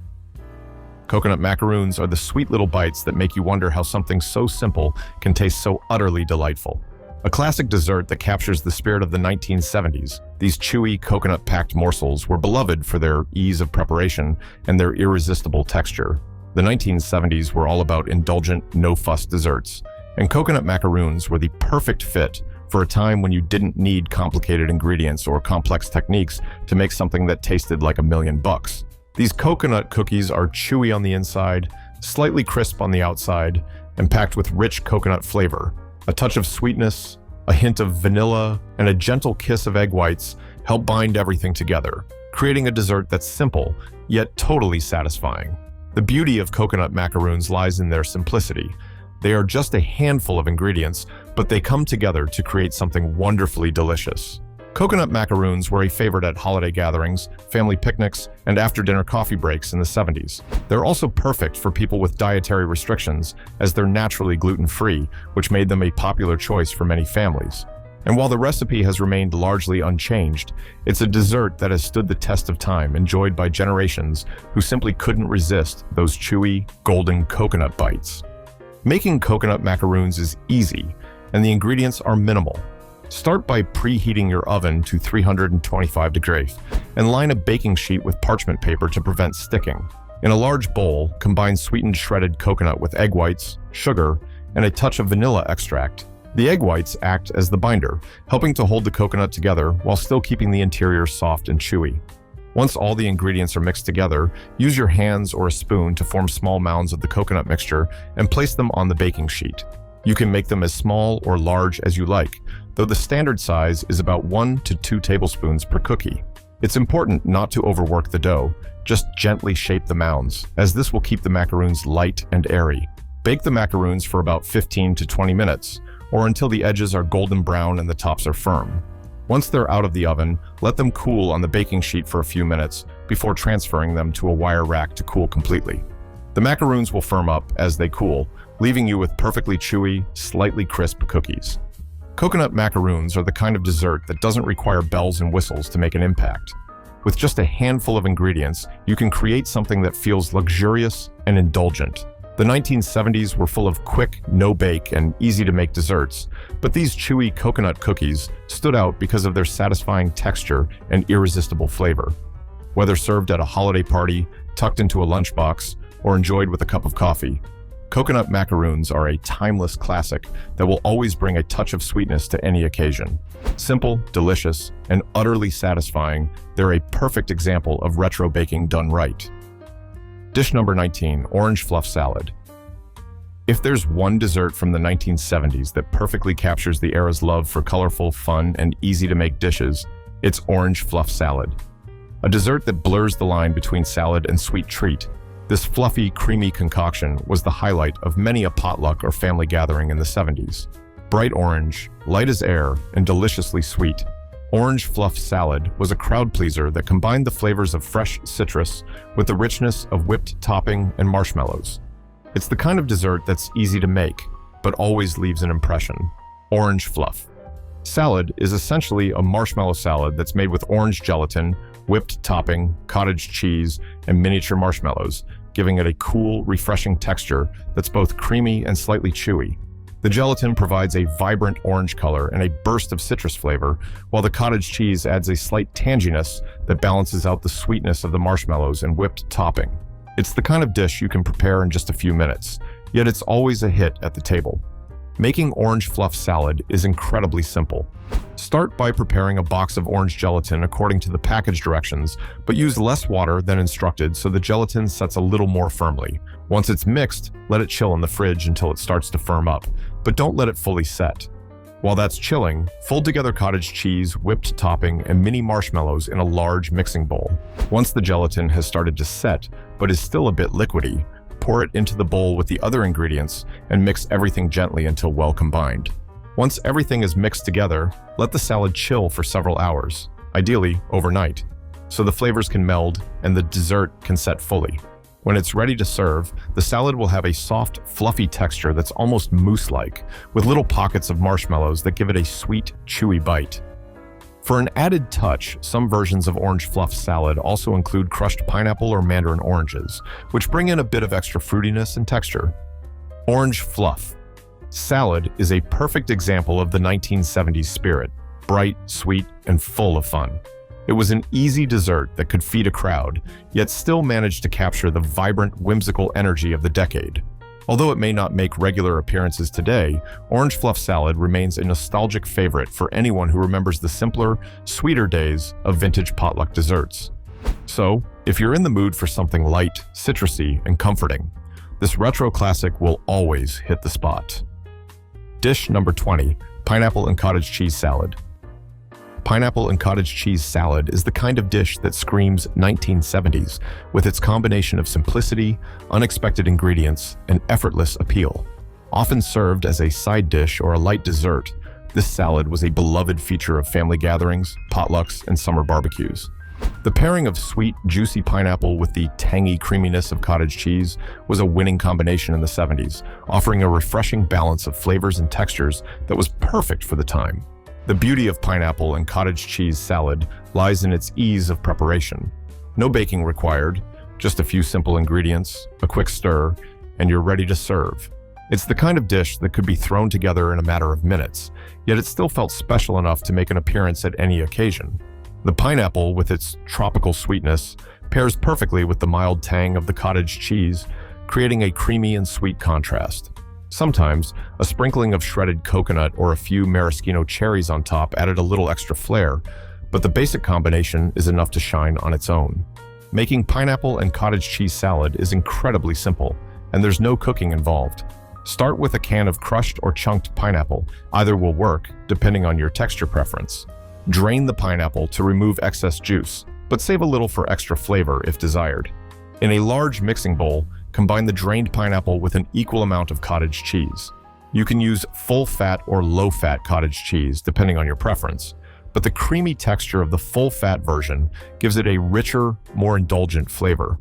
Coconut macaroons are the sweet little bites that make you wonder how something so simple can taste so utterly delightful. A classic dessert that captures the spirit of the 1970s, these chewy, coconut-packed morsels were beloved for their ease of preparation and their irresistible texture. The 1970s were all about indulgent, no-fuss desserts, and coconut macaroons were the perfect fit for a time when you didn't need complicated ingredients or complex techniques to make something that tasted like $1,000,000. These coconut cookies are chewy on the inside, slightly crisp on the outside, and packed with rich coconut flavor. A touch of sweetness, a hint of vanilla, and a gentle kiss of egg whites help bind everything together, creating a dessert that's simple, yet totally satisfying. The beauty of coconut macaroons lies in their simplicity. They are just a handful of ingredients, but they come together to create something wonderfully delicious. Coconut macaroons were a favorite at holiday gatherings, family picnics, and after-dinner coffee breaks in the 70s. They're also perfect for people with dietary restrictions, as they're naturally gluten-free, which made them a popular choice for many families. And while the recipe has remained largely unchanged, it's a dessert that has stood the test of time, enjoyed by generations who simply couldn't resist those chewy, golden coconut bites. Making coconut macaroons is easy, and the ingredients are minimal. Start by preheating your oven to 325 degrees and line a baking sheet with parchment paper to prevent sticking. In a large bowl, combine sweetened shredded coconut with egg whites, sugar, and a touch of vanilla extract. The egg whites act as the binder, helping to hold the coconut together while still keeping the interior soft and chewy. Once all the ingredients are mixed together, use your hands or a spoon to form small mounds of the coconut mixture and place them on the baking sheet. You can make them as small or large as you like, though the standard size is about 1 to 2 tablespoons per cookie. It's important not to overwork the dough, just gently shape the mounds, as this will keep the macaroons light and airy. Bake the macaroons for about 15 to 20 minutes, or until the edges are golden brown and the tops are firm. Once they're out of the oven, let them cool on the baking sheet for a few minutes before transferring them to a wire rack to cool completely. The macaroons will firm up as they cool, leaving you with perfectly chewy, slightly crisp cookies. Coconut macaroons are the kind of dessert that doesn't require bells and whistles to make an impact. With just a handful of ingredients, you can create something that feels luxurious and indulgent. The 1970s were full of quick, no-bake, and easy-to-make desserts, but these chewy coconut cookies stood out because of their satisfying texture and irresistible flavor. Whether served at a holiday party, tucked into a lunchbox, or enjoyed with a cup of coffee, Coconut macaroons are a timeless classic that will always bring a touch of sweetness to any occasion. Simple, delicious, and utterly satisfying, they're a perfect example of retro baking done right. Dish number 19, orange fluff salad. If there's one dessert from the 1970s that perfectly captures the era's love for colorful, fun, and easy-to-make dishes, it's orange fluff salad. A dessert that blurs the line between salad and sweet treat. This fluffy, creamy concoction was the highlight of many a potluck or family gathering in the 70s. Bright orange, light as air, and deliciously sweet, orange fluff salad was a crowd pleaser that combined the flavors of fresh citrus with the richness of whipped topping and marshmallows. It's the kind of dessert that's easy to make, but always leaves an impression. Orange fluff. Salad is essentially a marshmallow salad that's made with orange gelatin, whipped topping, cottage cheese, and miniature marshmallows, giving it a cool, refreshing texture that's both creamy and slightly chewy. The gelatin provides a vibrant orange color and a burst of citrus flavor, while the cottage cheese adds a slight tanginess that balances out the sweetness of the marshmallows and whipped topping. It's the kind of dish you can prepare in just a few minutes, yet it's always a hit at the table. Making orange fluff salad is incredibly simple. Start by preparing a box of orange gelatin according to the package directions, but use less water than instructed so the gelatin sets a little more firmly. Once it's mixed, let it chill in the fridge until it starts to firm up, but don't let it fully set. While that's chilling, fold together cottage cheese, whipped topping, and mini marshmallows in a large mixing bowl. Once the gelatin has started to set, but is still a bit liquidy, pour it into the bowl with the other ingredients and mix everything gently until well combined. Once everything is mixed together, let the salad chill for several hours, ideally overnight, so the flavors can meld and the dessert can set fully. When it's ready to serve, the salad will have a soft, fluffy texture that's almost mousse-like, with little pockets of marshmallows that give it a sweet, chewy bite. For an added touch, some versions of orange fluff salad also include crushed pineapple or mandarin oranges, which bring in a bit of extra fruitiness and texture. Orange fluff. Salad is a perfect example of the 1970s spirit, bright, sweet, and full of fun. It was an easy dessert that could feed a crowd, yet still managed to capture the vibrant, whimsical energy of the decade. Although it may not make regular appearances today, orange fluff salad remains a nostalgic favorite for anyone who remembers the simpler, sweeter days of vintage potluck desserts. So, if you're in the mood for something light, citrusy, and comforting, this retro classic will always hit the spot. Dish number 20, pineapple and cottage cheese salad. Pineapple and cottage cheese salad is the kind of dish that screams 1970s with its combination of simplicity, unexpected ingredients, and effortless appeal. Often served as a side dish or a light dessert, this salad was a beloved feature of family gatherings, potlucks, and summer barbecues. The pairing of sweet, juicy pineapple with the tangy creaminess of cottage cheese was a winning combination in the 70s, offering a refreshing balance of flavors and textures that was perfect for the time. The beauty of pineapple and cottage cheese salad lies in its ease of preparation. No baking required, just a few simple ingredients, a quick stir, and you're ready to serve. It's the kind of dish that could be thrown together in a matter of minutes, yet it still felt special enough to make an appearance at any occasion. The pineapple, with its tropical sweetness, pairs perfectly with the mild tang of the cottage cheese, creating a creamy and sweet contrast. Sometimes, a sprinkling of shredded coconut or a few maraschino cherries on top added a little extra flair, but the basic combination is enough to shine on its own. Making pineapple and cottage cheese salad is incredibly simple, and there's no cooking involved. Start with a can of crushed or chunked pineapple. Either will work, depending on your texture preference. Drain the pineapple to remove excess juice, but save a little for extra flavor if desired. In a large mixing bowl, combine the drained pineapple with an equal amount of cottage cheese. You can use full-fat or low-fat cottage cheese, depending on your preference, but the creamy texture of the full-fat version gives it a richer, more indulgent flavor.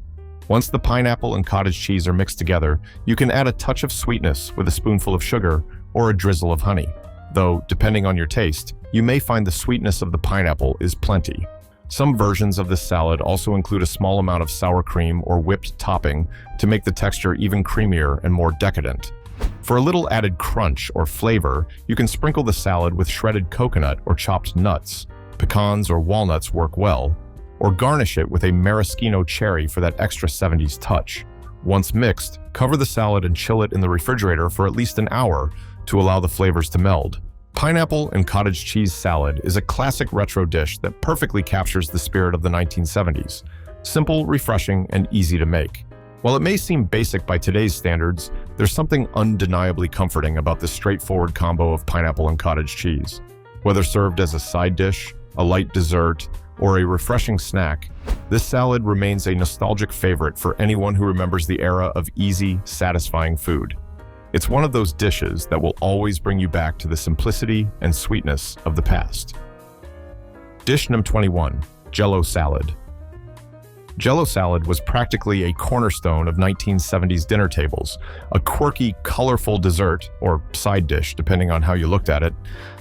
Once the pineapple and cottage cheese are mixed together, you can add a touch of sweetness with a spoonful of sugar or a drizzle of honey. Though, depending on your taste, you may find the sweetness of the pineapple is plenty. Some versions of this salad also include a small amount of sour cream or whipped topping to make the texture even creamier and more decadent. For a little added crunch or flavor, you can sprinkle the salad with shredded coconut or chopped nuts. Pecans or walnuts work well, or garnish it with a maraschino cherry for that extra 70s touch. Once mixed, cover the salad and chill it in the refrigerator for at least an hour to allow the flavors to meld. Pineapple and cottage cheese salad is a classic retro dish that perfectly captures the spirit of the 1970s. Simple, refreshing, and easy to make. While it may seem basic by today's standards, there's something undeniably comforting about this straightforward combo of pineapple and cottage cheese. Whether served as a side dish, a light dessert, or a refreshing snack, this salad remains a nostalgic favorite for anyone who remembers the era of easy, satisfying food. It's one of those dishes that will always bring you back to the simplicity and sweetness of the past. Dish number 21, Jell-O salad. Jell-O salad was practically a cornerstone of 1970s dinner tables, a quirky, colorful dessert, or side dish depending on how you looked at it,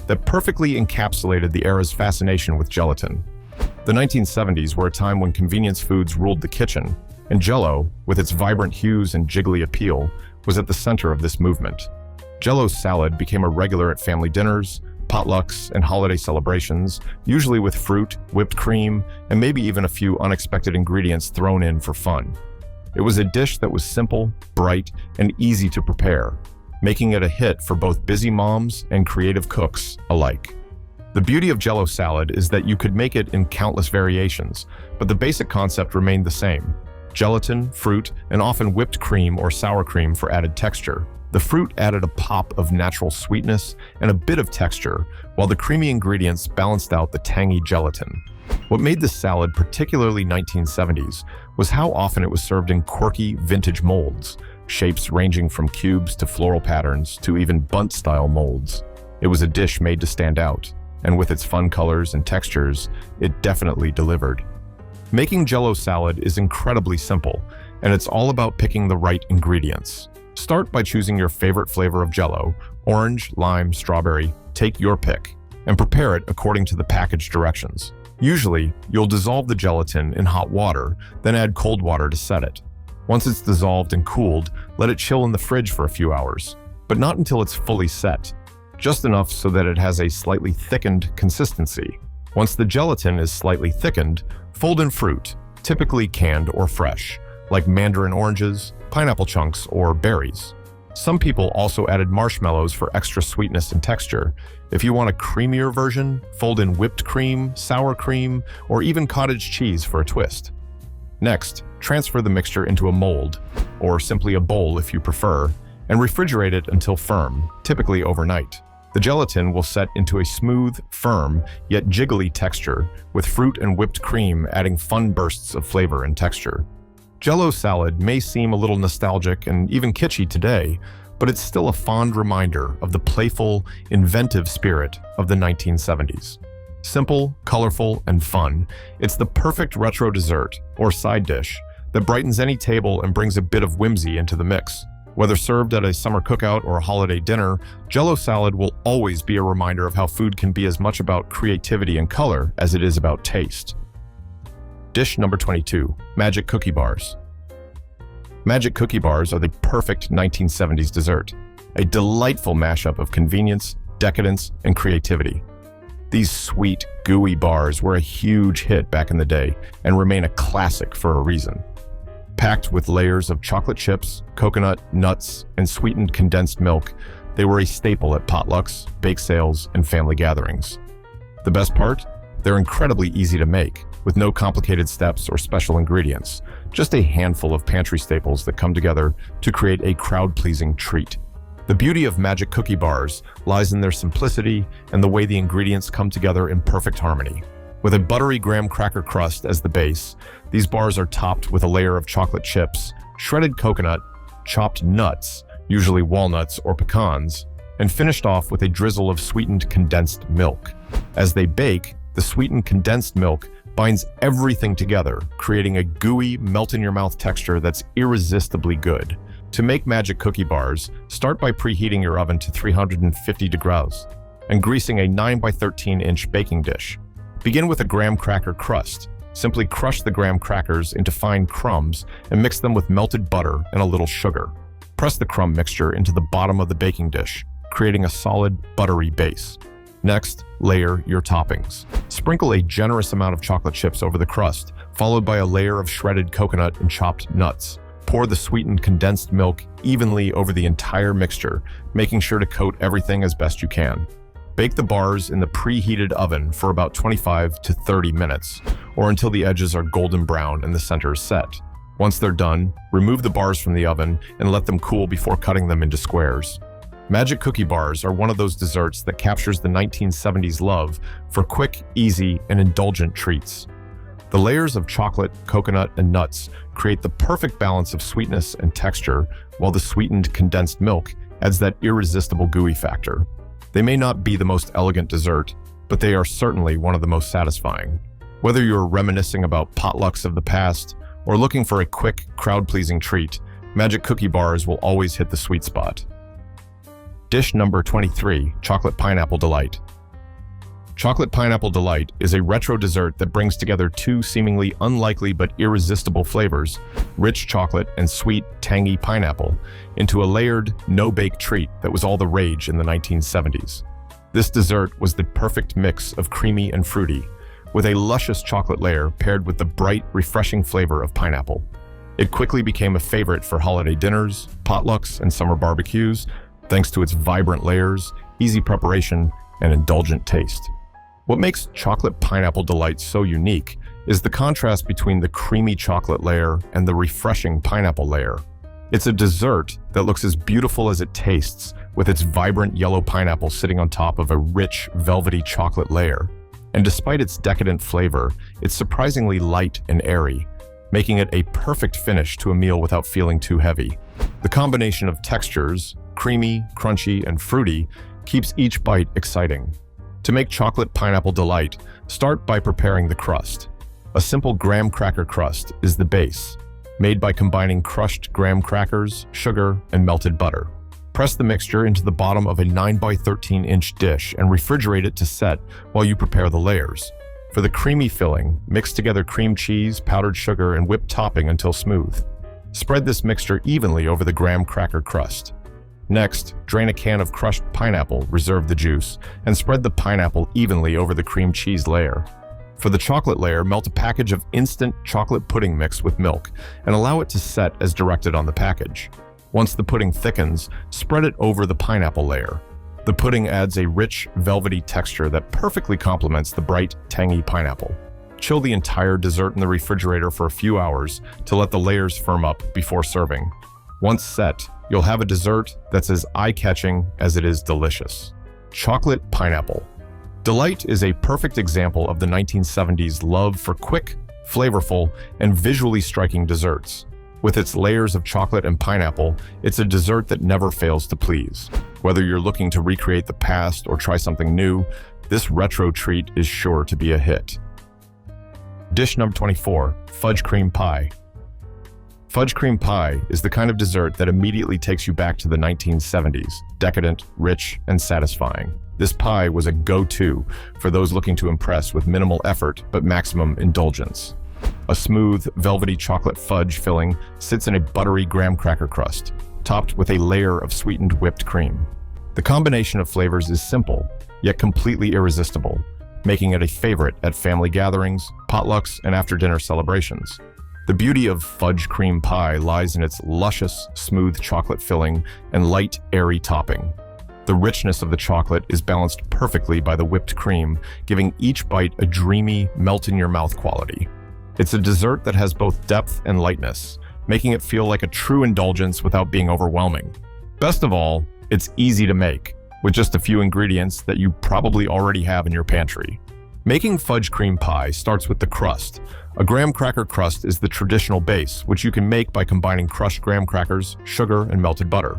that perfectly encapsulated the era's fascination with gelatin. The 1970s were a time when convenience foods ruled the kitchen, and Jell-O, with its vibrant hues and jiggly appeal, was at the center of this movement. Jell-O salad became a regular at family dinners, potlucks, and holiday celebrations, usually with fruit, whipped cream, and maybe even a few unexpected ingredients thrown in for fun. It was a dish that was simple, bright, and easy to prepare, making it a hit for both busy moms and creative cooks alike. The beauty of Jell-O salad is that you could make it in countless variations, but the basic concept remained the same: gelatin, fruit, and often whipped cream or sour cream for added texture. The fruit added a pop of natural sweetness and a bit of texture, while the creamy ingredients balanced out the tangy gelatin. What made this salad particularly 1970s was how often it was served in quirky, vintage molds, shapes ranging from cubes to floral patterns to even bunt-style molds. It was a dish made to stand out, and with its fun colors and textures, it definitely delivered. Making Jell-O salad is incredibly simple, and it's all about picking the right ingredients. Start by choosing your favorite flavor of Jell-O, orange, lime, strawberry, take your pick, and prepare it according to the package directions. Usually, you'll dissolve the gelatin in hot water, then add cold water to set it. Once it's dissolved and cooled, let it chill in the fridge for a few hours, but not until it's fully set, just enough so that it has a slightly thickened consistency. Once the gelatin is slightly thickened, fold in fruit, typically canned or fresh, like mandarin oranges, pineapple chunks, or berries. Some people also added marshmallows for extra sweetness and texture. If you want a creamier version, fold in whipped cream, sour cream, or even cottage cheese for a twist. Next, transfer the mixture into a mold, or simply a bowl if you prefer, and refrigerate it until firm, typically overnight. The gelatin will set into a smooth, firm, yet jiggly texture, with fruit and whipped cream adding fun bursts of flavor and texture. Jell-O salad may seem a little nostalgic and even kitschy today, but it's still a fond reminder of the playful, inventive spirit of the 1970s. Simple, colorful, and fun, it's the perfect retro dessert, or side dish, that brightens any table and brings a bit of whimsy into the mix. Whether served at a summer cookout or a holiday dinner, Jell-O salad will always be a reminder of how food can be as much about creativity and color as it is about taste. Dish number 22, Magic Cookie Bars. Magic Cookie Bars are the perfect 1970s dessert, a delightful mashup of convenience, decadence, and creativity. These sweet, gooey bars were a huge hit back in the day and remain a classic for a reason. Packed with layers of chocolate chips, coconut, nuts, and sweetened condensed milk, they were a staple at potlucks, bake sales, and family gatherings. The best part? They're incredibly easy to make, with no complicated steps or special ingredients, just a handful of pantry staples that come together to create a crowd-pleasing treat. The beauty of Magic Cookie Bars lies in their simplicity and the way the ingredients come together in perfect harmony. With a buttery graham cracker crust as the base, these bars are topped with a layer of chocolate chips, shredded coconut, chopped nuts, usually walnuts or pecans, and finished off with a drizzle of sweetened condensed milk. As they bake, the sweetened condensed milk binds everything together, creating a gooey, melt-in-your-mouth texture that's irresistibly good. To make Magic Cookie Bars, start by preheating your oven to 350 degrees and greasing a 9 by 13-inch baking dish. Begin with a graham cracker crust. Simply crush the graham crackers into fine crumbs and mix them with melted butter and a little sugar. Press the crumb mixture into the bottom of the baking dish, creating a solid, buttery base. Next, layer your toppings. Sprinkle a generous amount of chocolate chips over the crust, followed by a layer of shredded coconut and chopped nuts. Pour the sweetened condensed milk evenly over the entire mixture, making sure to coat everything as best you can. Bake the bars in the preheated oven for about 25 to 30 minutes, or until the edges are golden brown and the center is set. Once they're done, remove the bars from the oven and let them cool before cutting them into squares. Magic cookie bars are one of those desserts that captures the 1970s love for quick, easy, and indulgent treats. The layers of chocolate, coconut, and nuts create the perfect balance of sweetness and texture, while the sweetened condensed milk adds that irresistible gooey factor. They may not be the most elegant dessert, but they are certainly one of the most satisfying. Whether you're reminiscing about potlucks of the past or looking for a quick, crowd-pleasing treat, Magic Cookie Bars will always hit the sweet spot. Dish number 23, Chocolate Pineapple Delight. Chocolate Pineapple Delight is a retro dessert that brings together two seemingly unlikely but irresistible flavors, rich chocolate and sweet, tangy pineapple, into a layered, no-bake treat that was all the rage in the 1970s. This dessert was the perfect mix of creamy and fruity, with a luscious chocolate layer paired with the bright, refreshing flavor of pineapple. It quickly became a favorite for holiday dinners, potlucks, and summer barbecues, thanks to its vibrant layers, easy preparation, and indulgent taste. What makes Chocolate Pineapple Delight so unique is the contrast between the creamy chocolate layer and the refreshing pineapple layer. It's a dessert that looks as beautiful as it tastes, with its vibrant yellow pineapple sitting on top of a rich, velvety chocolate layer. And despite its decadent flavor, it's surprisingly light and airy, making it a perfect finish to a meal without feeling too heavy. The combination of textures, creamy, crunchy, and fruity, keeps each bite exciting. To make Chocolate Pineapple Delight, start by preparing the crust. A simple graham cracker crust is the base, made by combining crushed graham crackers, sugar, and melted butter. Press the mixture into the bottom of a 9 by 13-inch dish and refrigerate it to set while you prepare the layers. For the creamy filling, mix together cream cheese, powdered sugar, and whipped topping until smooth. Spread this mixture evenly over the graham cracker crust. Next, drain a can of crushed pineapple, reserve the juice, and spread the pineapple evenly over the cream cheese layer. For the chocolate layer, melt a package of instant chocolate pudding mix with milk and allow it to set as directed on the package. Once the pudding thickens, spread it over the pineapple layer. The pudding adds a rich, velvety texture that perfectly complements the bright, tangy pineapple. Chill the entire dessert in the refrigerator for a few hours to let the layers firm up before serving. Once set, you'll have a dessert that's as eye-catching as it is delicious. Chocolate Pineapple. Delight is a perfect example of the 1970s love for quick, flavorful, and visually striking desserts. With its layers of chocolate and pineapple, it's a dessert that never fails to please. Whether you're looking to recreate the past or try something new, this retro treat is sure to be a hit. Dish number 24, Fudge Cream Pie. Fudge cream pie is the kind of dessert that immediately takes you back to the 1970s, decadent, rich, and satisfying. This pie was a go-to for those looking to impress with minimal effort but maximum indulgence. A smooth, velvety chocolate fudge filling sits in a buttery graham cracker crust, topped with a layer of sweetened whipped cream. The combination of flavors is simple, yet completely irresistible, making it a favorite at family gatherings, potlucks, and after-dinner celebrations. The beauty of fudge cream pie lies in its luscious, smooth chocolate filling and light, airy topping. The richness of the chocolate is balanced perfectly by the whipped cream, giving each bite a dreamy, melt-in-your-mouth quality. It's a dessert that has both depth and lightness, making it feel like a true indulgence without being overwhelming. Best of all, it's easy to make, with just a few ingredients that you probably already have in your pantry. Making fudge cream pie starts with the crust. A graham cracker crust is the traditional base, which you can make by combining crushed graham crackers, sugar, and melted butter.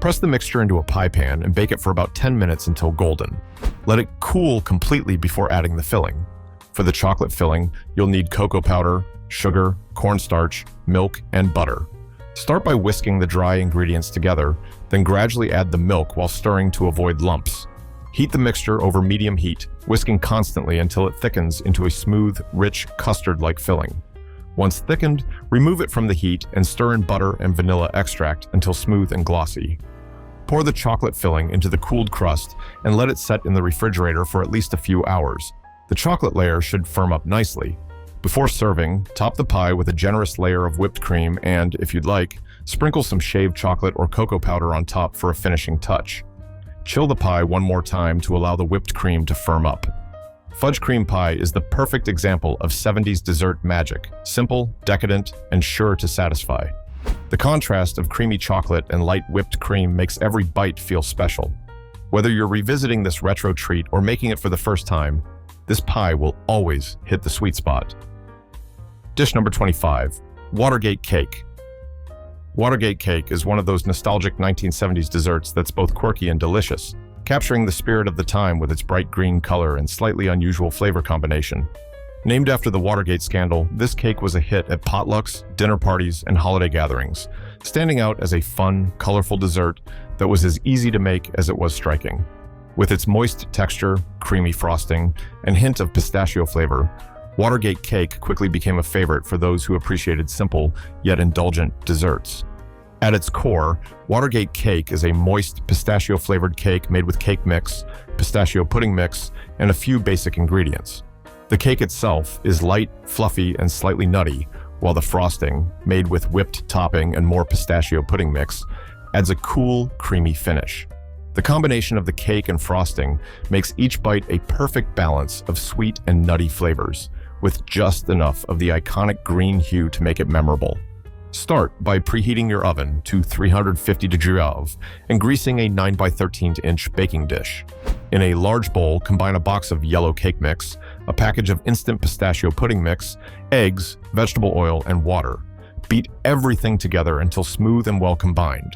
Press the mixture into a pie pan and bake it for about 10 minutes until golden. Let it cool completely before adding the filling. For the chocolate filling, you'll need cocoa powder, sugar, cornstarch, milk, and butter. Start by whisking the dry ingredients together, then gradually add the milk while stirring to avoid lumps. Heat the mixture over medium heat, whisking constantly until it thickens into a smooth, rich, custard-like filling. Once thickened, remove it from the heat and stir in butter and vanilla extract until smooth and glossy. Pour the chocolate filling into the cooled crust and let it set in the refrigerator for at least a few hours. The chocolate layer should firm up nicely. Before serving, top the pie with a generous layer of whipped cream and, if you'd like, sprinkle some shaved chocolate or cocoa powder on top for a finishing touch. Chill the pie one more time to allow the whipped cream to firm up. Fudge cream pie is the perfect example of 70s dessert magic, simple, decadent, and sure to satisfy. The contrast of creamy chocolate and light whipped cream makes every bite feel special. Whether you're revisiting this retro treat or making it for the first time, this pie will always hit the sweet spot. Dish number 25, Watergate cake. Watergate cake is one of those nostalgic 1970s desserts that's both quirky and delicious, capturing the spirit of the time with its bright green color and slightly unusual flavor combination. Named after the Watergate scandal, this cake was a hit at potlucks, dinner parties, and holiday gatherings, standing out as a fun, colorful dessert that was as easy to make as it was striking. With its moist texture, creamy frosting, and hint of pistachio flavor, Watergate cake quickly became a favorite for those who appreciated simple yet indulgent desserts. At its core, Watergate cake is a moist, pistachio-flavored cake made with cake mix, pistachio pudding mix, and a few basic ingredients. The cake itself is light, fluffy, and slightly nutty, while the frosting, made with whipped topping and more pistachio pudding mix, adds a cool, creamy finish. The combination of the cake and frosting makes each bite a perfect balance of sweet and nutty flavors, with just enough of the iconic green hue to make it memorable. Start by preheating your oven to 350 degrees and greasing a 9x13-inch baking dish. In a large bowl, combine a box of yellow cake mix, a package of instant pistachio pudding mix, eggs, vegetable oil, and water. Beat everything together until smooth and well combined.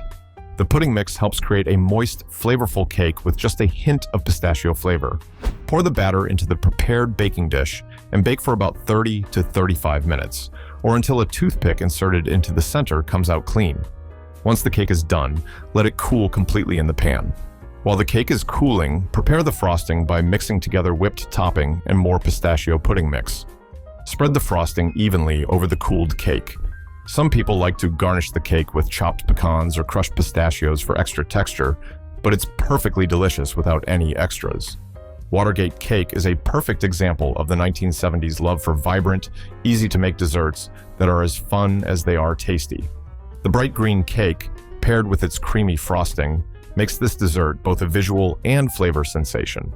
The pudding mix helps create a moist, flavorful cake with just a hint of pistachio flavor. Pour the batter into the prepared baking dish and bake for about 30 to 35 minutes, or until a toothpick inserted into the center comes out clean. Once the cake is done, let it cool completely in the pan. While the cake is cooling, prepare the frosting by mixing together whipped topping and more pistachio pudding mix. Spread the frosting evenly over the cooled cake. Some people like to garnish the cake with chopped pecans or crushed pistachios for extra texture, but it's perfectly delicious without any extras. Watergate cake is a perfect example of the 1970s love for vibrant, easy-to-make desserts that are as fun as they are tasty. The bright green cake, paired with its creamy frosting, makes this dessert both a visual and flavor sensation.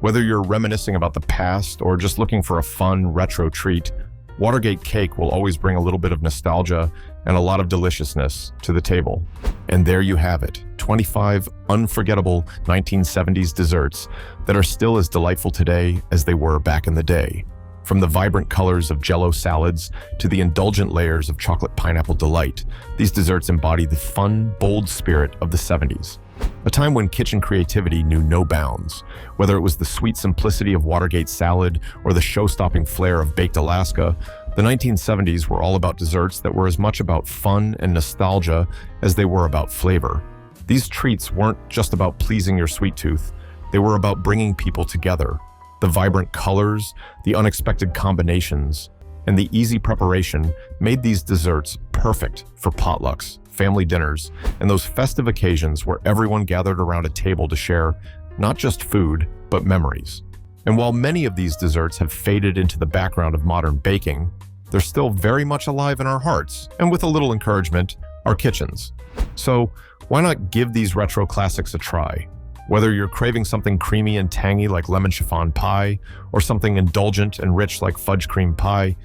Whether you're reminiscing about the past or just looking for a fun, retro treat, Watergate cake will always bring a little bit of nostalgia and a lot of deliciousness to the table. And there you have it, 25 unforgettable 1970s desserts that are still as delightful today as they were back in the day. From the vibrant colors of Jell-O salads to the indulgent layers of chocolate pineapple delight, these desserts embody the fun, bold spirit of the 70s. A time when kitchen creativity knew no bounds. Whether it was the sweet simplicity of Watergate salad or the show-stopping flair of baked Alaska, the 1970s were all about desserts that were as much about fun and nostalgia as they were about flavor. These treats weren't just about pleasing your sweet tooth, they were about bringing people together. The vibrant colors, the unexpected combinations, and the easy preparation made these desserts perfect for potlucks, family dinners, and those festive occasions where everyone gathered around a table to share not just food, but memories. And while many of these desserts have faded into the background of modern baking, they're still very much alive in our hearts, and with a little encouragement, our kitchens. So why not give these retro classics a try? Whether you're craving something creamy and tangy like lemon chiffon pie, or something indulgent and rich like fudge cream pie,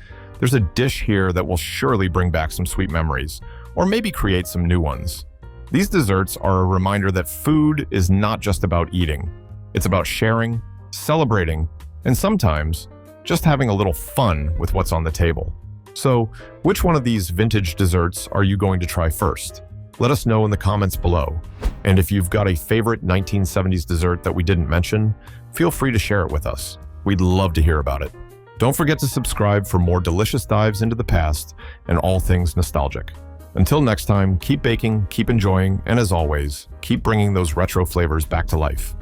there's a dish here that will surely bring back some sweet memories, or maybe create some new ones. These desserts are a reminder that food is not just about eating. It's about sharing, celebrating, and sometimes just having a little fun with what's on the table. So, which one of these vintage desserts are you going to try first? Let us know in the comments below. And if you've got a favorite 1970s dessert that we didn't mention, feel free to share it with us. We'd love to hear about it. Don't forget to subscribe for more delicious dives into the past and all things nostalgic. Until next time, keep baking, keep enjoying, and as always, keep bringing those retro flavors back to life.